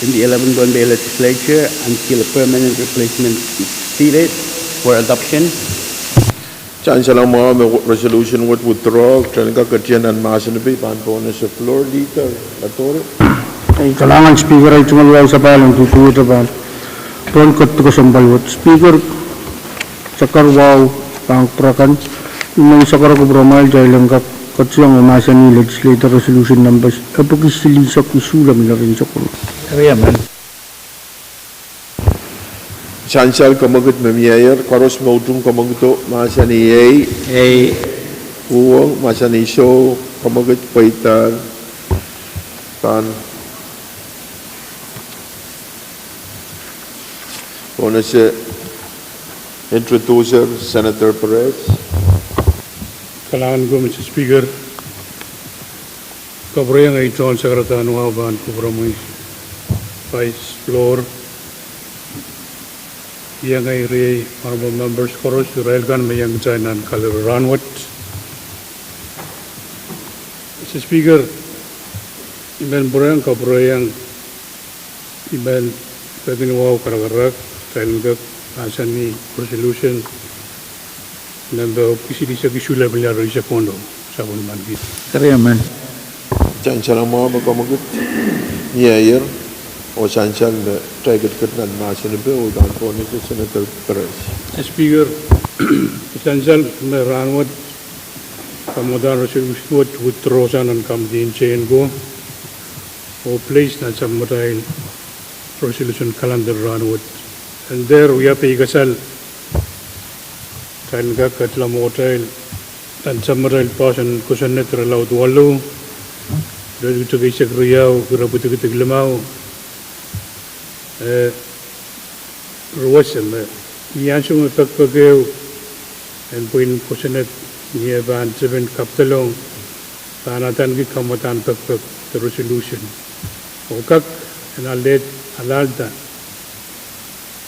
in the 11th Pohnpei Legislature until a permanent replacement is seated for adoption. Chancellor Mao resolution would withdraw Trelga Katian and Masanabi Banponas of floor leader Latore. Ay kailangan speaker ay tumalwaw sa palang tutuwa ba. Tuan kat ko sambalwat speaker sakarwaw pangprakan yung sakar ko bromal dahil lang katsang umasa ni legislator resolution numbers apokisilisak isulam na rin sa kulo. Kaya man. Chancellor Kamagut Memiayer, Koros Mautung Kamaguto, Masani A, Pwuhng, Masani So, Kamagut Paitan, Pan. Bonus introducer, Senator Pahrek. Kailangan ko, Mr. Speaker, kabrayang ay ito ang sakaratan ng aban ko para mo Vice Floor. Yang ay re honorable members koros railgan may yang jainan kalir ranwat. Mr. Speaker, iban burang kabrayang iban paginawa karagarak railgak asan ni resolution number kisili sa kisula bilyar sa kondo sa bulman git. Kaya man. Chancellor Mao Kamagut Memiayer, o Chancellor Tiger Katnan Masanabi o Banponas Senator Pahrek. Speaker, Chancellor may ranwat kamudan resolution would withdraw and come din chain go or place na sa matail resolution calendar ranwat. And there we have a gasal Kalga Katlam Hotel and Samaral Pass and Kusanet allowed Wallo, ready to be Sakriao, Gurabutik Lamau, Ruasam, Yansum Takpageo, and Pwuhng Kusanet near Van 7 Kaptalong, Panatangi Kamatan Pakpak, the resolution. Okak and Alet Alalta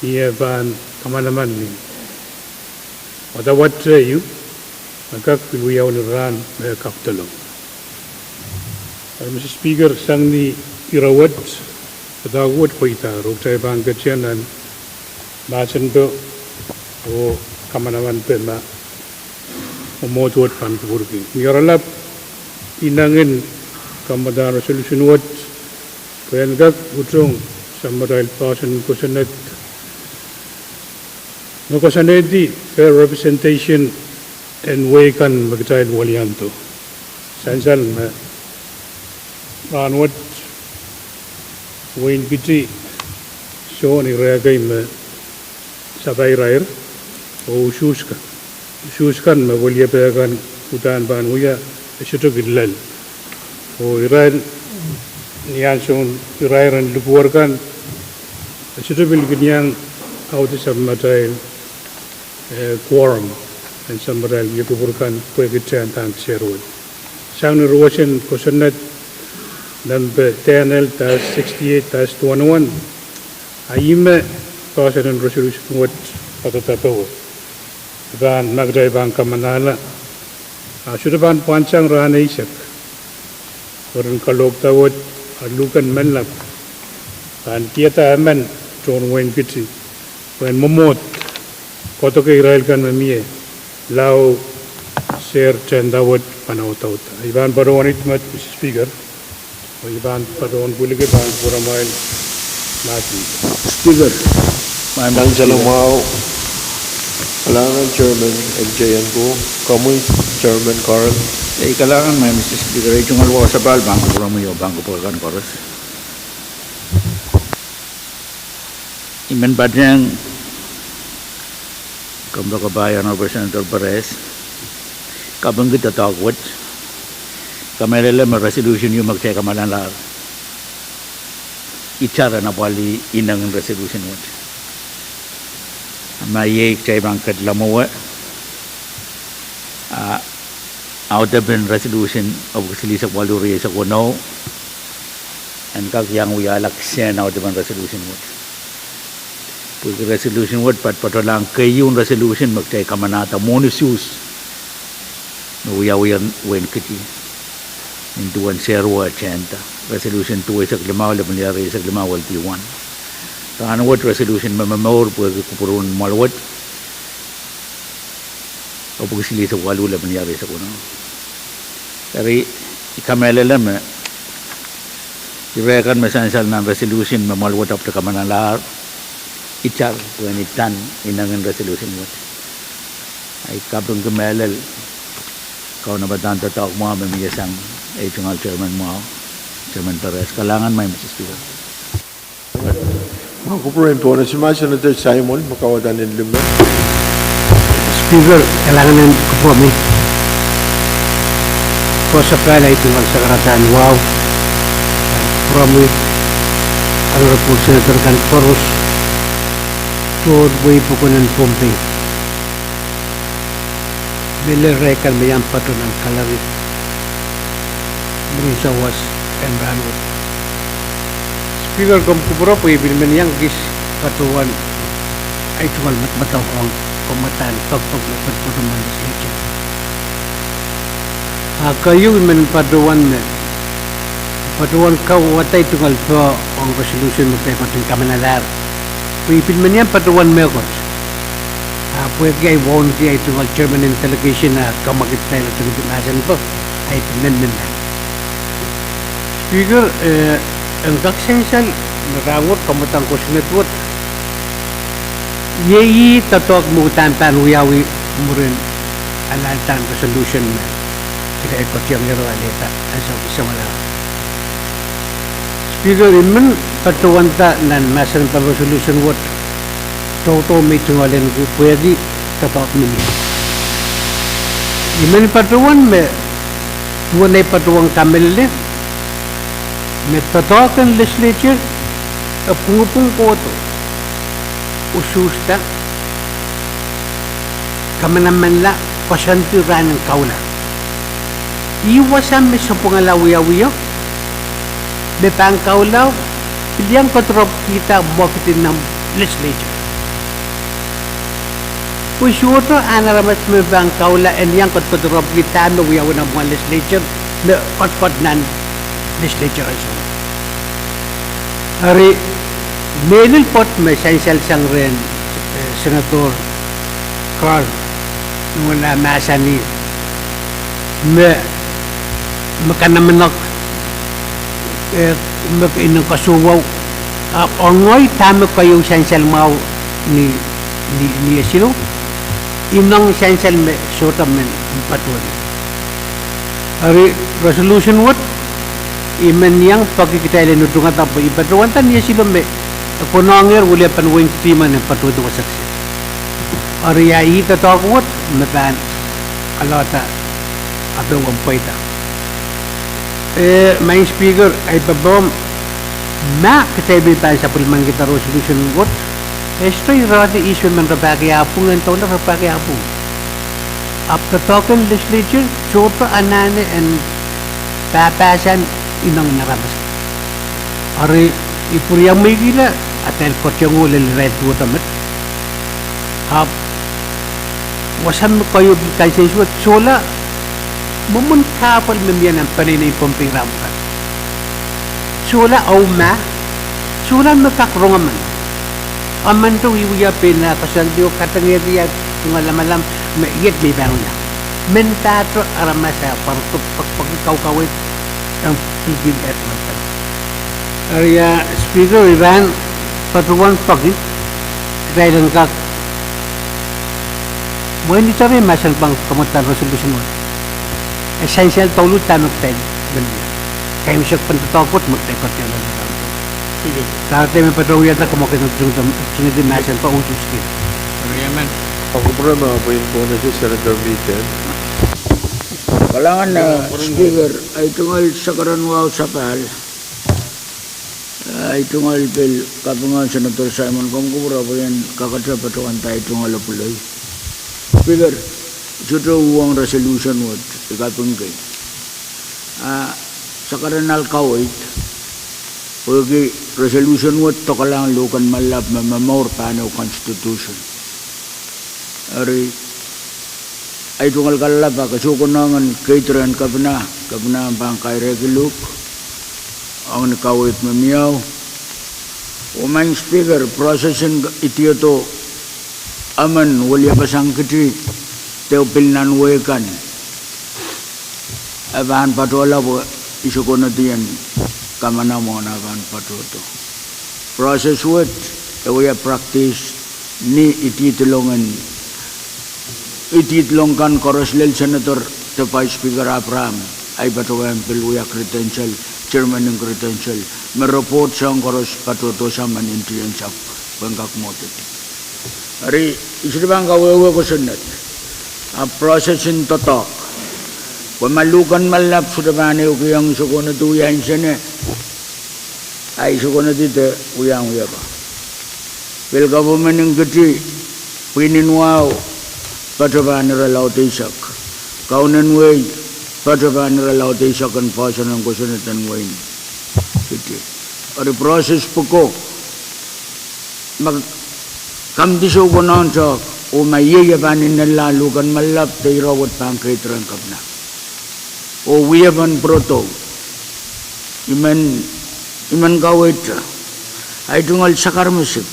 near Van Kamanaman. What say you? Magkak piluyaw ni Ran may kaptalong. Mr. Speaker, sang ni irawat patawad ko ita rog tayo banggat yan ang basan to o kamanaman pa ma umotwat pan kuburgi. Ngaralap inangin kamadan resolution wat kaya nagak utrong sa marahil pasan ko sanat Nakasanedi, fair representation and way kan magtayad walianto. Sansal na ranwat Wayne Giti so ni reagay ma sabay rair o ususkan. Ususkan ma waliya payagan utan ban uya ito gidlal. O iran niyan son irairan lubuarkan ito bilginyang out sa matayad quorum and samaral yakuburkan pwegityan tang sherwood. Sang ruwasin kusanat number 10L-68-21 ayime pasan and resolution what patatapaw. Ban magday bang kamanala. Sudaban pansang rana isak. Waran kalog tawad alukan manlap. Ban tiyata aman John Wayne Giti. When momot Koto ke Israel kan mamiye lao share chendawat panawtauta. Iban padawan itmat Mr. Speaker. Iban padawan bulige bang puramail nasi. Speaker, Chancellor Mao, Kalangan Chairman MJN ko, Kamuy Chairman Carl. Kailangan may Mr. Speaker ay tungalwa sa bal bangko pura mo yung bangko pura kan koros. Iman ba niyang Kamda kabayan ng Senator Pahrek, kabanggit at awkward, kamelala may resolution yung magtaya kamalan icara na wali inang resolution mo. Mayay kay bangkat lamawa, out of the resolution of Kasilisak Waluri sa Kuno, and kak yang we alak sen out the resolution what pwede resolution what lang kayun resolution magtay kamanata monisius no we wen kiti into 180 resolution 2 sa klima le mangyari sa klima wal T1 taano what resolution mamamor pwede kupurun malwat o pagkasili sa walo le mangyari sa kuno dari ikamelalam Irekan mesansal na resolution mamalwat up to kamanalar ichar when it done inangan resolution what ay kapung kemelal kau na batan tatak mo mamiyasang ay tungal chairman mo chairman Pahrek kalangan may Mr. Speaker Makupurin po na si Senator Simon makawadan ng lima. Speaker, kailangan ng kupuami. Kung sa pala ito ang sakaratan, wow. Kupuami, ang report Senator Kadkadaur, tuod buhay po ko ng Pohnpei. Bilirekan may ang pato ng kalari. Murisa was and ranwot. Speaker, kung kupuro po, ibilman yang gis patuan ay tumal matmataw ang kumatan pagpaglapat po ng legislature. Kayo man patuan na patuan kau watay tungal po ang resolution mo tayo patung kamanalar. Ibilman yan patuan mekot. Pwede ay won ay tungal chairman ng delegation na kamakit tayo na tungginasan po ay pinanmin na. Speaker, ang kaksensal narangot kamatang ko sinatwot yeyi tatok mo tantan uyawi mo rin alantan resolution na kaya ikot yung nero alita asa isa wala Speaker iman patuwan ta nan masan pa resolution what toto may tungalin ko pwede tatok mini iman patuwan me tuwan ay patuwang kamil Metatokan legislature pungupung koto ususta kamanamanla pasanturan ng kaula iwasan may sa pangalawiyawiyo may pang kaulaw piliyang katrop kita mokitin ng legislature usuto anaramat may pang kaula and yang katrop kita may wiyaw ng mga legislature may kot nan legislature also. Hari Melil pot may essential sang rin Senator Carl nung wala masa ni makanamanak makainang kasuwaw ongoy tamo kayo essential mau ni sino inang essential me sota men patuloy. Hari resolution what iman yang pagi kita ile nudungan tapo ipatuantan niya sila me ponongir uli panwing timan ng patuto saksi ariya ita takwot metan alata abang umpaita main speaker ay pabom ma kita iban sa pulman kita resolution what estoy rati issue man rapaki apung ento na rapaki apung after talking legislature choto anane and papasan inang naramas. Ari ipuriyang may gila at el kotyang ulil red wutamat. Wasan mo kayo kasi suwat sola mumun kapal mamiyan ang paninay Pohnpei rampat. Sola au ma sola makakrongaman. Aman to iwiya pina kasandiyo katangya tungalamalam maiyat may bangon na. Mentato aramasa partup pagkawkawit ang pigil at mata. Area Speaker Iran patuwan pagi dahil ang kak buwan dito rin masan pang kamutan resolution mo essential taulut tanok tayo kaya misyak pantatakot magtaikot yan lang sige dati may patuloy yata kumakit ng sunodin masan pa usus kit Yaman Ako problema po yung po na si Senator Vitel. Kalangan na speaker ay tunggal sa karanwaw sa pal ay tunggal bil kapungan Senator Simon kung kubra po yan kakatapatuan tayo tunggal apuloy speaker suto uwang resolution what ikapun kay sa karanal kawit Pwede resolution wat tokalang lukan malap mamamor paano constitution. Ari ay tungal kalapa kasukunangan catering kabna bang kay reguluk ang nakawit mamiyaw. Umain speaker processing itiyo aman walya pasang kiti teopil nanwekan. Aban patola po isuko na diyan kamana mo na aban patoto. Process what we practice ni ititlongkan Koroslel Senator the Vice Speaker Abraham ay patuwayan pilwaya credential chairman ng credential mereport siyang koros patoto sa manintiyan sa bangkak motit. Ari isibang kawewe ko sunod a processing totok pamalukan malap sudah bani ukiyang suko na tuyain siya ay suko na dito uyang pa will government ng gati pininwaw pataban nila tisak kaunan way pataban nila tisak ang paso ng kusunatan way iti ari process po ko kamdiso ko noon sa umayiyabanin nila lukan malap tayo rawat pang kaitran kapna o wiyaban proto iman kawit ay tungal sakar musik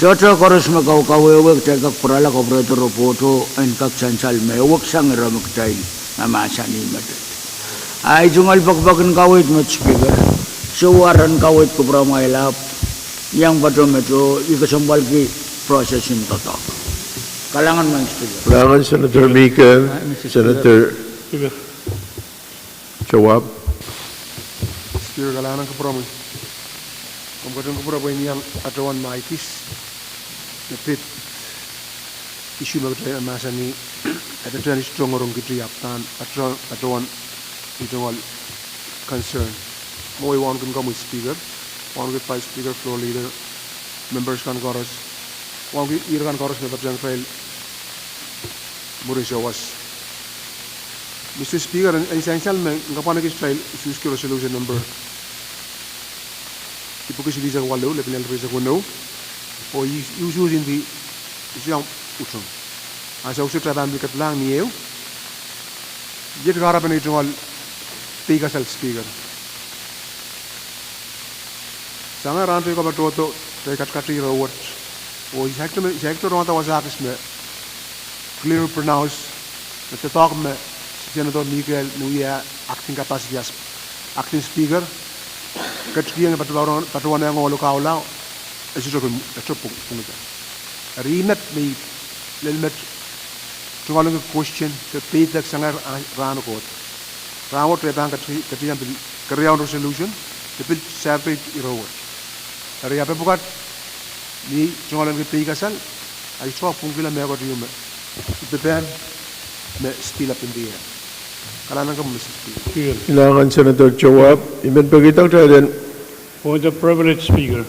Joto koros magaw kawewek tegak perala operator roboto en kak sansal mewek sang ramak tayo namasa ni madat ay tungal bakbakan kawit mat speaker suwaran kawit ko pramailap yang bato meto ikasambal ki processing totok kalangan man speaker Kalangan Senator Mika, Senator Jawab. Speaker kailangan ka promo. Kung katong ko promo niyang atawan maikis na pit issue magdaya masa ni at ito ni strong orong gitu yaptan atawan itong concern. Mo iwan kun kamu speaker, wan with Vice Speaker, floor leader, members kan koros, wan with ir kan koros na patjang trail murin siya was. Mr. Speaker, ang essential man ngapan nagis trail sus ki resolution number ipukis bisa walo level bisa kuno o using the siyang utong asa usu traban bikat lang niyo jet garapan itong tiga sal speaker sanga ranto ko batoto tay katkati rawat o sector nota wasakis me clear pronounce na talk me Senator Miguel Nuya acting capacity as acting speaker katkiyan patuan yang ngolo kaula esito ko punga rinat may lelmet tungalong question the payback sangar rano ko rawo trebang katkiyan bil karyaw resolution the bill separate irowat ari ape bukat ni tungalong paygasal ay so pungkila me ko diume the ban me still up in the air kalanang ka Mr. Speaker. Kailangan Senator Jawab. Imen pagkitaw tayo din. For the privileged speaker.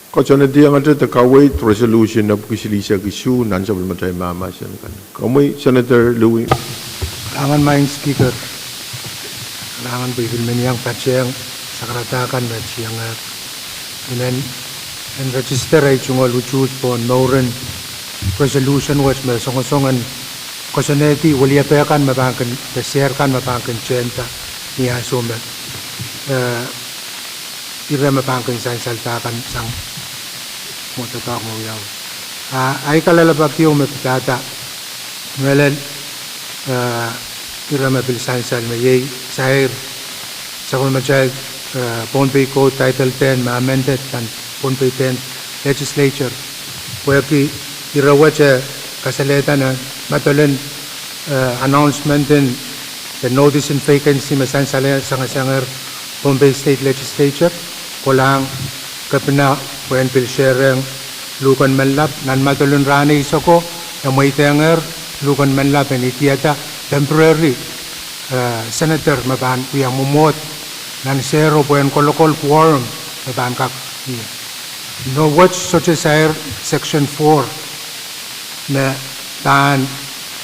Kacana di ang ata takawait resolution na pagkisilisya kisu nan sa matay mama siya kan. Kamoy Senator Louis. Kailangan maing speaker. Kailangan bigil man yang patsiyang sa karatakan na siyang and register ay chungol uchut po Noren resolution which may songosongan Kosaneti wali apekan mabangkan share kan mabangkan chenta ni asome ira mabangkan saltakan sang motatak mo yaw ay kalalabak yung mapitata ngalen ira mabil sansal mayay sahir sa kung machay Pohnpei Code Title 10 ma-amended kan Pohnpei 10 Legislature pwede irawacha kasaleta na matulan announcement in the notice in vacancy masan sangar Pohnpei State Legislature kulang kapina when bil sharing lukan manlap nan matulun rani isoko na may tenger lukan manlap and itiata temporary senator maban kuyang mumot nan zero when kolokol quorum maban kak no watch such as section 4 na tan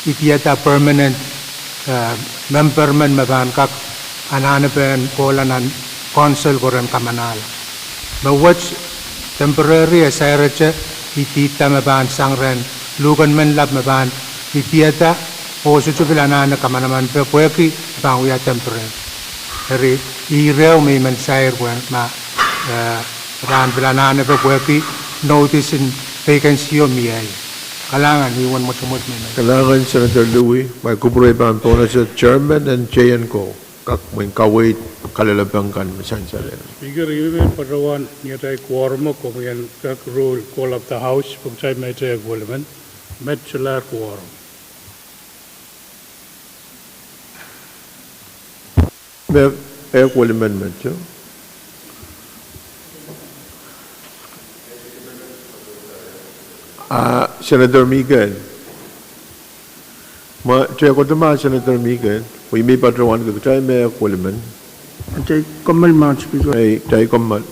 itiata permanent member man maban kak ananapen kolanan council goren kamanal. But what's temporary as I reach itita maban sangren lugan men lab maban ipiata o suchubilana na kamanaman pe pueki bang we are temporary. Eri I reo may man sair ma ran bilana na pe pueki notice in vacancy o miyay. Kalangan iwan mo sumot mo. Kailangan Senator Louie, may kubureban po na sa chairman and J&Co. Kak may kawait kalalabang kan masan sa rin. Speaker, even Padawan, near quorum, Komian, Kak rule, call up the house, Pohnpei Mete Agwilman, Metchelar quorum. May equal amendment, yo? Senator Miguel. Saya ko tama, Senator Miguel. We may patrawan ko tayo may equal amendment. Jai Kamal Mount Speaker. Ay, tayo kamal.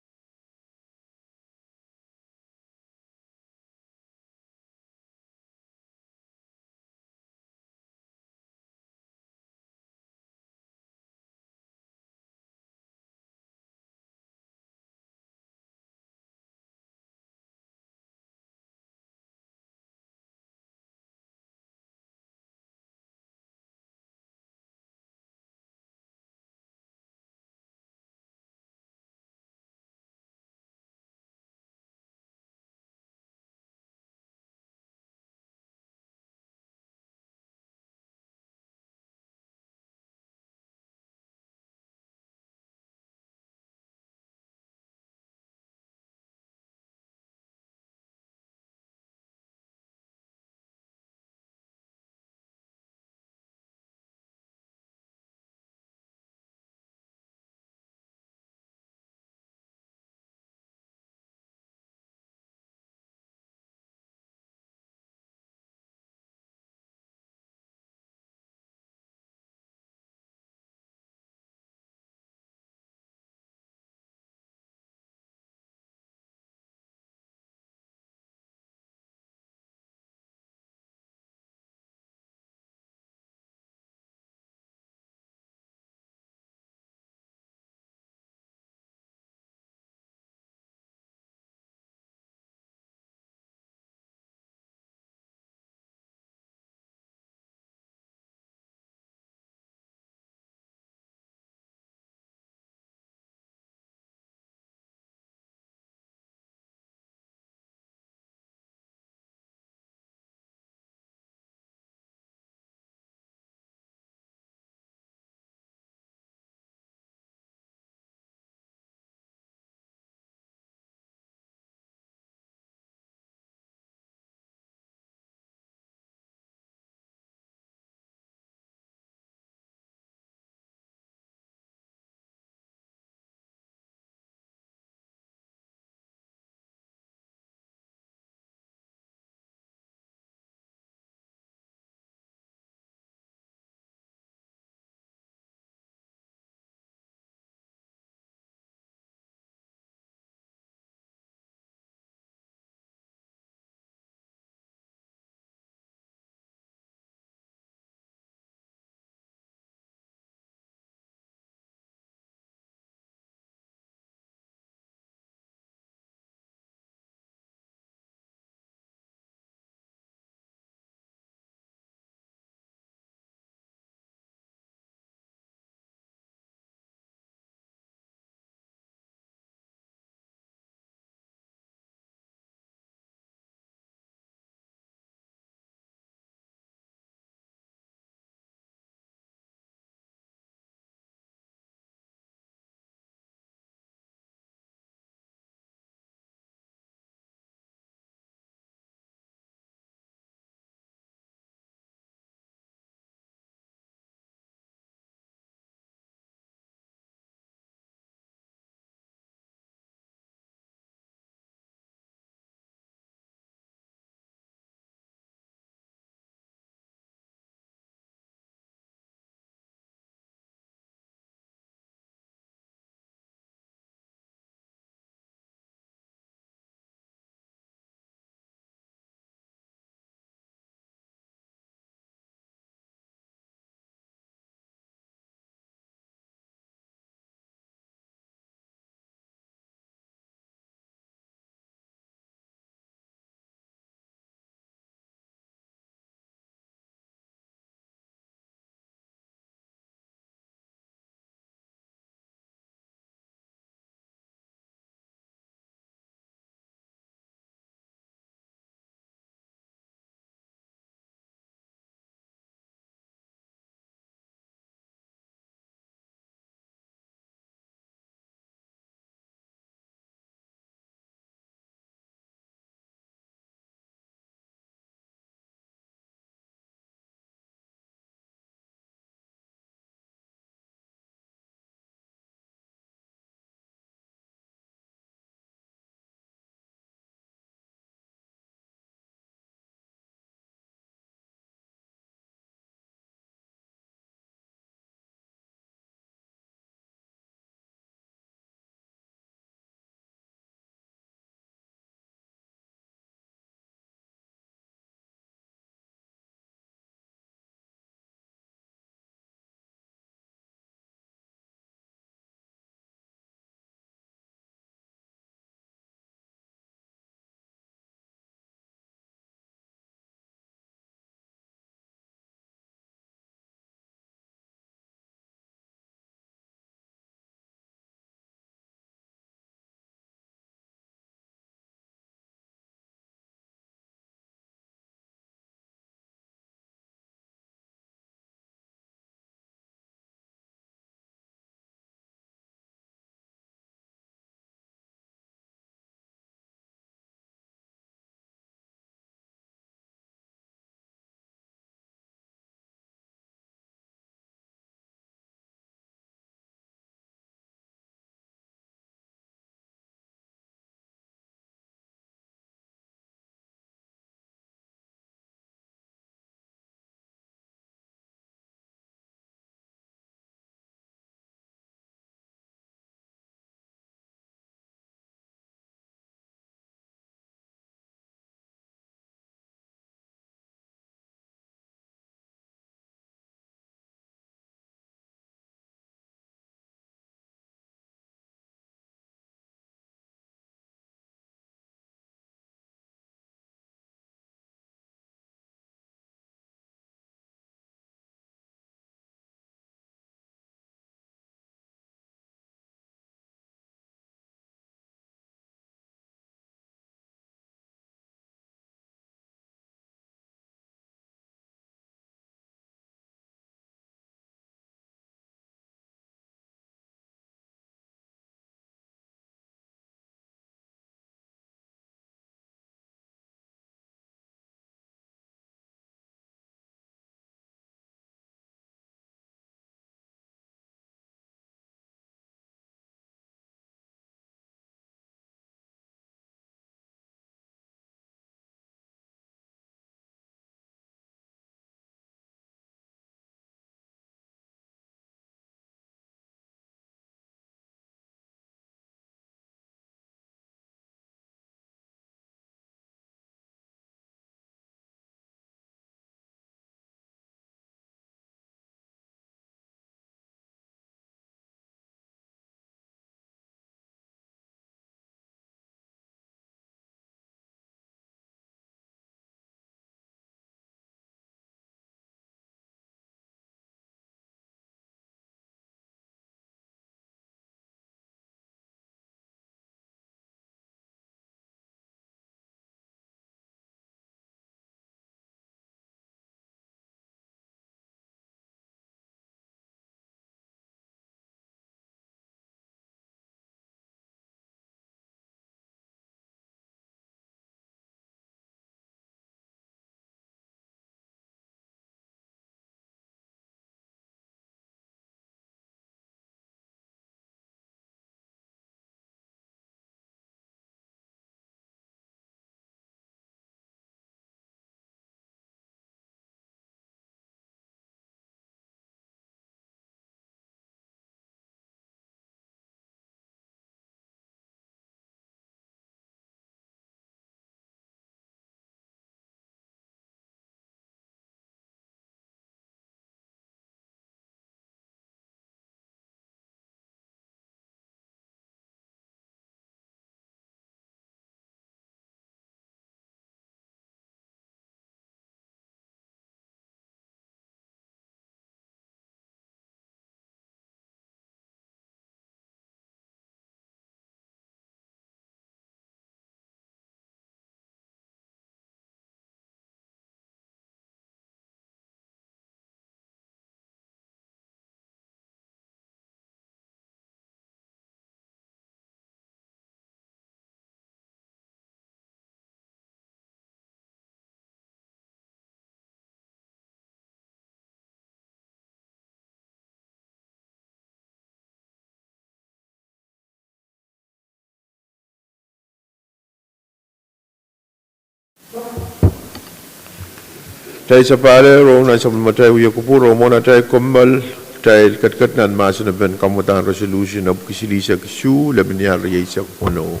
Tay sa pare ro na supplementary uya kupuro mo na tay kombal tay kat nan mas na ben kamutan resolution of kisilisa kishu labniya riyasa kuno.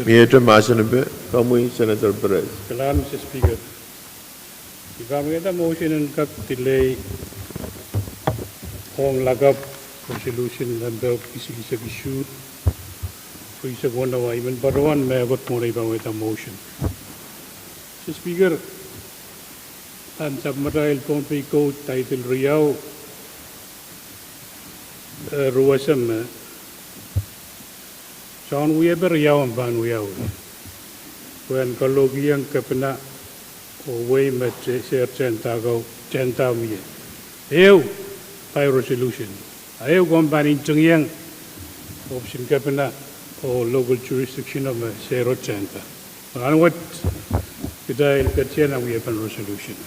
Mieto mas na be kamu Senator Perez. Kailangan, Mr. Speaker. Kami kita motion and cut delay Pwuhng lagap resolution number of kisisa issue. Kuisa ko na waiman barawan may agot mo na ibang kita motion. Mr. Speaker, ang submarine Pohnpei Code title Riyaw ruwasam John Weber Riyaw ang ban Riyaw. When kalogiyang kapina o way met ser centa miye. Ayaw by resolution. Ayaw gombanin tungyang option kapina o local jurisdiction of zero centa. Ano what kita ilkatyan ang Weber resolution.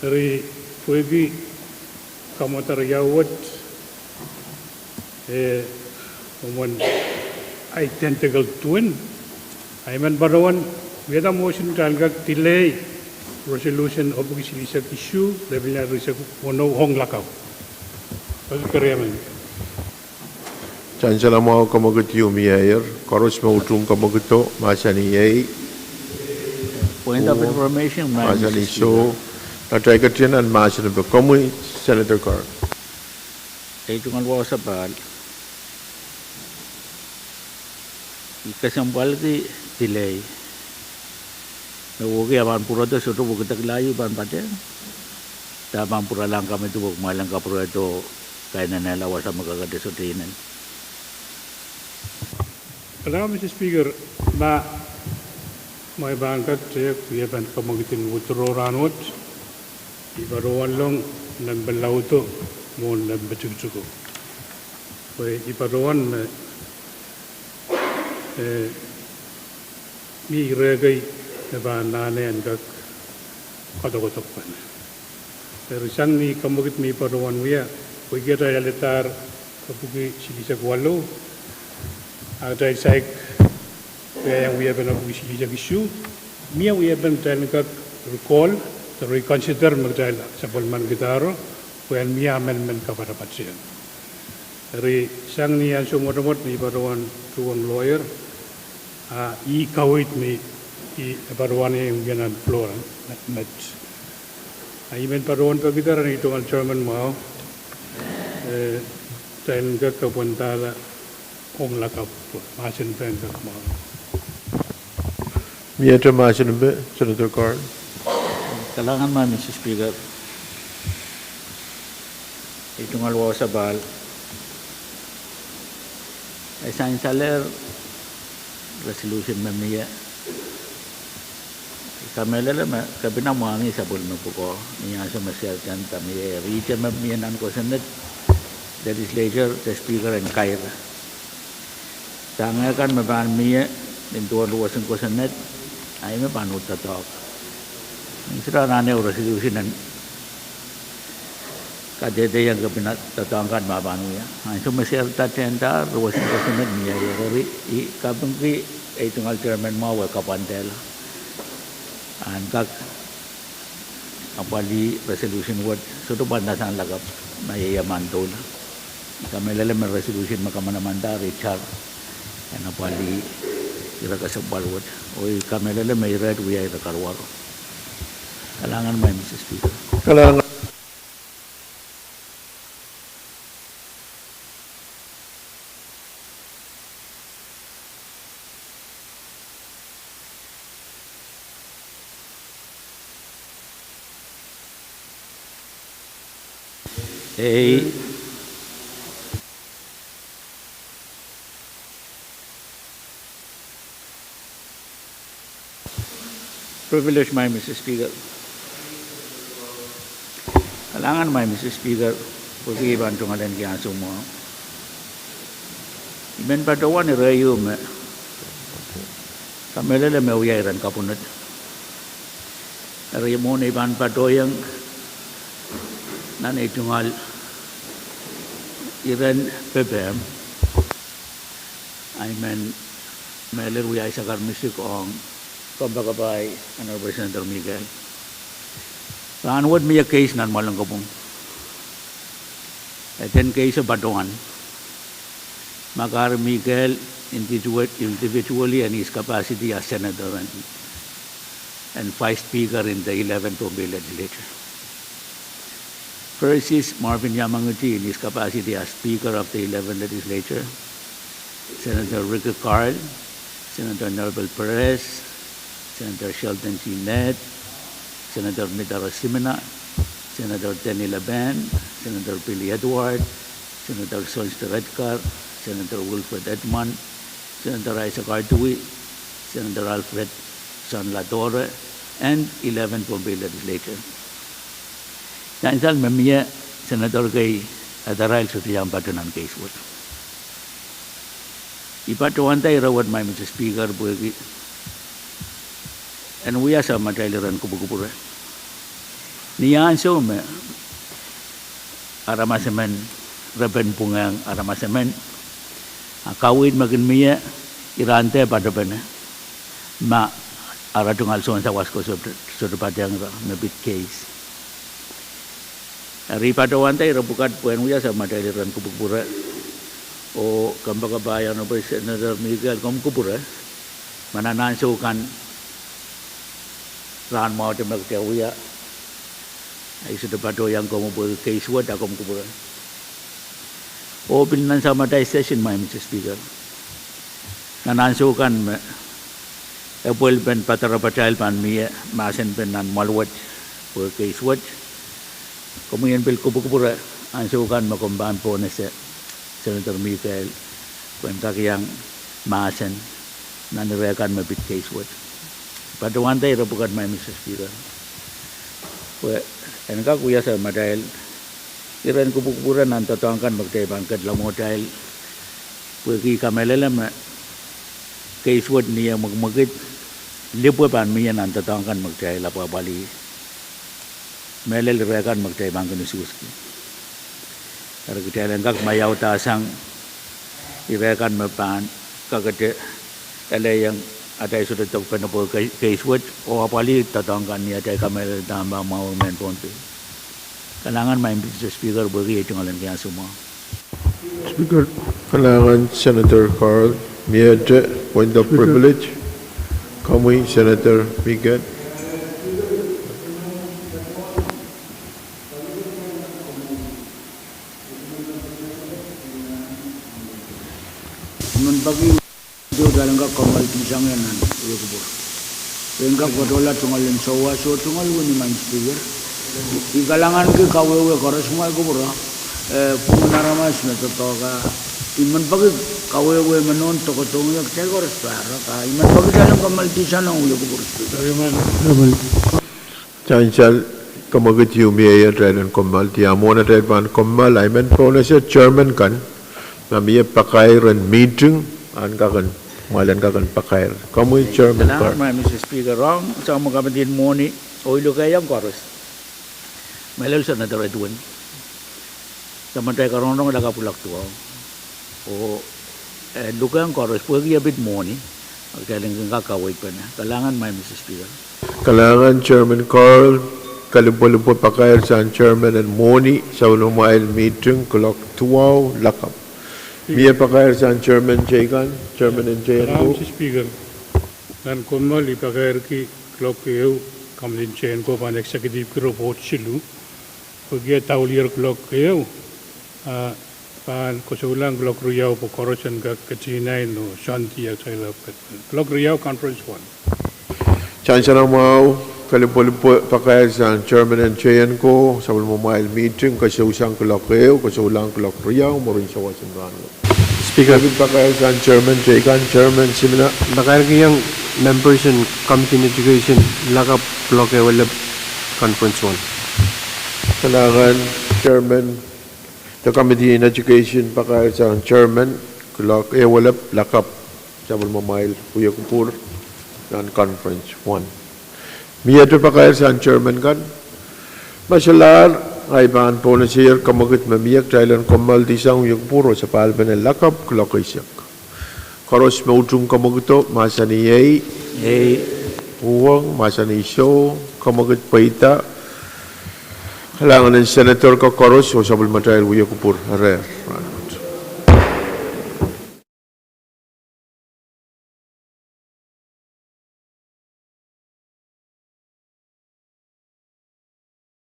Dari pwede kamotariyawat one identical twin. I mean, barawan, we had a motion to delay resolution of the issue, the Villa Reserve, no Hong Lakaw. Chancellor mo kamagut mayor koros mo utung kamaguto masani ay Point of information, Madam masani Mr. so na tay katyan an masani be kamu Senator Carr. Speaker. Tungal wa sa bal. Ikasambal di delay. Nawogi aman pura to suatu buku taglayu ban pate. Tamang pura lang kami tu buku malang kapura itu kainan nela wasa magagade sotinan. Kalau Mr. Speaker, may bangkat saya punya ban kamagitin utro ranut, ibaruan long nambalau tu mau nambacuk cukup. Kaya ibaruan mi regai ba nane angkat kotok pan. Terusan mi kamugit mi paruan wia, kaya kita letar kapugi silisa kualo, ada isek kaya yang wia benar kapugi silisa kisu, mia wia benar angkat recall, reconsider magdal sa polman gitaro, kaya mia amendment kepada pasien. Dari sang ni yang sumur-sumur mi paruan tuang lawyer. I kawit mi I paruan yang bianan floor met. Imen paruan pagkitaran itu al chairman mau ten ka kapuntala Pwuhng lakap masin ten ka mau. Mieto masani be Senator Carr. Kailangan man, Mr. Speaker. Tungal wa sa bal. Ay saler resolution memia kami lelama kabina muangi sabun mepuko niya sa masyarakat kami region memia nan ko senate legislature the speaker and kair tanga kan maban mia into luwasan ko senate ay mapanut tatok sira nane resolution nan kadede yang kabina tatangkan mabanu ya ay so masyarakat tenda luwasan ko senate niya yori I kabungki ay tungal chairman mo wa kapantela an kak apali resolution word so to banda sang lagap mayayaman to na kami lalam resolution makamanaman Richard and apali ira kasabal word oy kami lalam may red we ay karwaro kalangan may Mr. Speaker. Kalangan Privilege my Mr. Speaker. Kalangan my Mr. Speaker, pag-iiban tungalan kaya sumo. Iben padawan ni Rayo me. Kamela me uyairan kapunat. Rayo mo na iban padoyang nanay tungal iran PBM. I mean, meler uyay sa karmisik ong Kabagabay, Honorable Senator Miguel. Anwad miya case nan malang kapong. Eten case of Batuan. Makar Miguel individually and his capacity as Senator and Vice Speaker in the 11th Pohnpei Legislature. First is Marvin Yamanguchi in his capacity as Speaker of the 11th Legislature, Senator Ricky Carl, Senator Norbert Perez, Senator Sheldon G. Ned, Senator Nitara Simena, Senator Tenny Laban, Senator Billy Edward, Senator Sonster Redcar, Senator Wilfred Edmond, Senator Isaac Artui, Senator Alfred San Latore, and 11th Pohnpei Legislature. Nansal memia Senator kay Adaral Sutiyang Patunan case what. Ipatuan tayo rawat may Mr. Speaker buwagi. And we are sa mataileran kubukupura. Niyan so me aramasemen Repen Pwuhng aramasemen kawid magin miya irante pada bena ma aratung alson sa wasko so padang mebit case. Ripatuan tayo rabukat Pwuhng we are sa mataileran kubukupura. O kambakabayan o Senator Miguel kumkupura mananansukan ran mau te magtiawiya ay sa debato yang kumubuo case word akom kumkupura. O binan sa matay session may Mr. Speaker. Nanansukan epwel ben patarapachail pan miya masen ben nan malwat o case word. Kumuyan bil kumkupura ansukan makumbahan po na sa Senator Miguel, kung kakiyang maasan, nanirekan mabit case what. Patuan tayo rapukat may Mr. Speaker. Kaya kuya sa madahil, iran kupukuran ang tatangkan magtaibangkat lamo dahil pwede kamelalam case what niya magmagit, lipo pan miya ang tatangkan magtaibang lapabali. Melel rekan magtaibangkan ni Suski. Karena kita lengkap mayau tasang irekan mepan kagade ele yang ada sudah tahu kenapa case word o apali tatangkan ni ada kamera tambah mau main Pohnpei. Kalangan main Mr. Speaker bagi itu ngalan kaya semua. Speaker, kalangan Senator Carl Miete point of privilege. Kami Senator Miguel. Bagi itu dalam kamal pisangnya nan ulo kubur. Pengkak bodola tungal lensawa so tungal wani main Speaker. Ikalangan ke kawewe koros semua kubur. Pengenaramas metotoka. Iman bagi kawewe menon toko tongnya kecil koros para. Iman bagi dalam kamal pisang nang ulo kubur. Chancel kamagat yumiya traden kamal tiamona traden kamal iman ponasya chairman kan. Namiya pakairan meeting an kakan malan kakan pakair. Kamu chairman Nah, kar. Mr. Speaker, wrong sa mga kapatid mo ni oilo kayang koros. Melel sa nadaradwan. Samantay karon nang nakapulak tuwa. O lukang koros pwede yabit mo ni. Kailangan kakaway pa na. Kailangan may Mr. Speaker. Kalangan Chairman Carl kalipol-lipol pakair sa chairman and Moni saulumail meeting clock 12 lakap. Miya pakair sa chairman Jaygan, chairman and Jayan ko. Mr. Speaker, nan kummal ipakair ki clock kayo kamlin chain ko pan executive ki report silu. Pagya taulier clock kayo pan kusulang clock riyaw po korosyan ka katinay no shanti at sa clock riyaw conference 1. Chance na mau kalipol-lipol pakair sa chairman and Jayan ko saulumail meeting kasi usang clock kayo, kasi ulang clock riyaw mo rin sa wasan rano. Speaker, Pakair sa chairman Jaygan, chairman Simina. bakar ki yang members in committee on education lakap block wala conference 1. Kalangan chairman the committee in education pakair sa chairman clock walap lakap sa bulmamail Kuya Kupur dan conference 1. Miya to pakair sa chairman kan. Masalar ay baan po na siya kamagat mamiyak dahil kamal disang yung puro sa palban ng lakap clock isyak. Karos mautung kamaguto masaniyay Pwuhng, Masaniso, Kamagut Paita, kailangan ng Senator Kakoros o Supplementary Wuya Kupur. Are.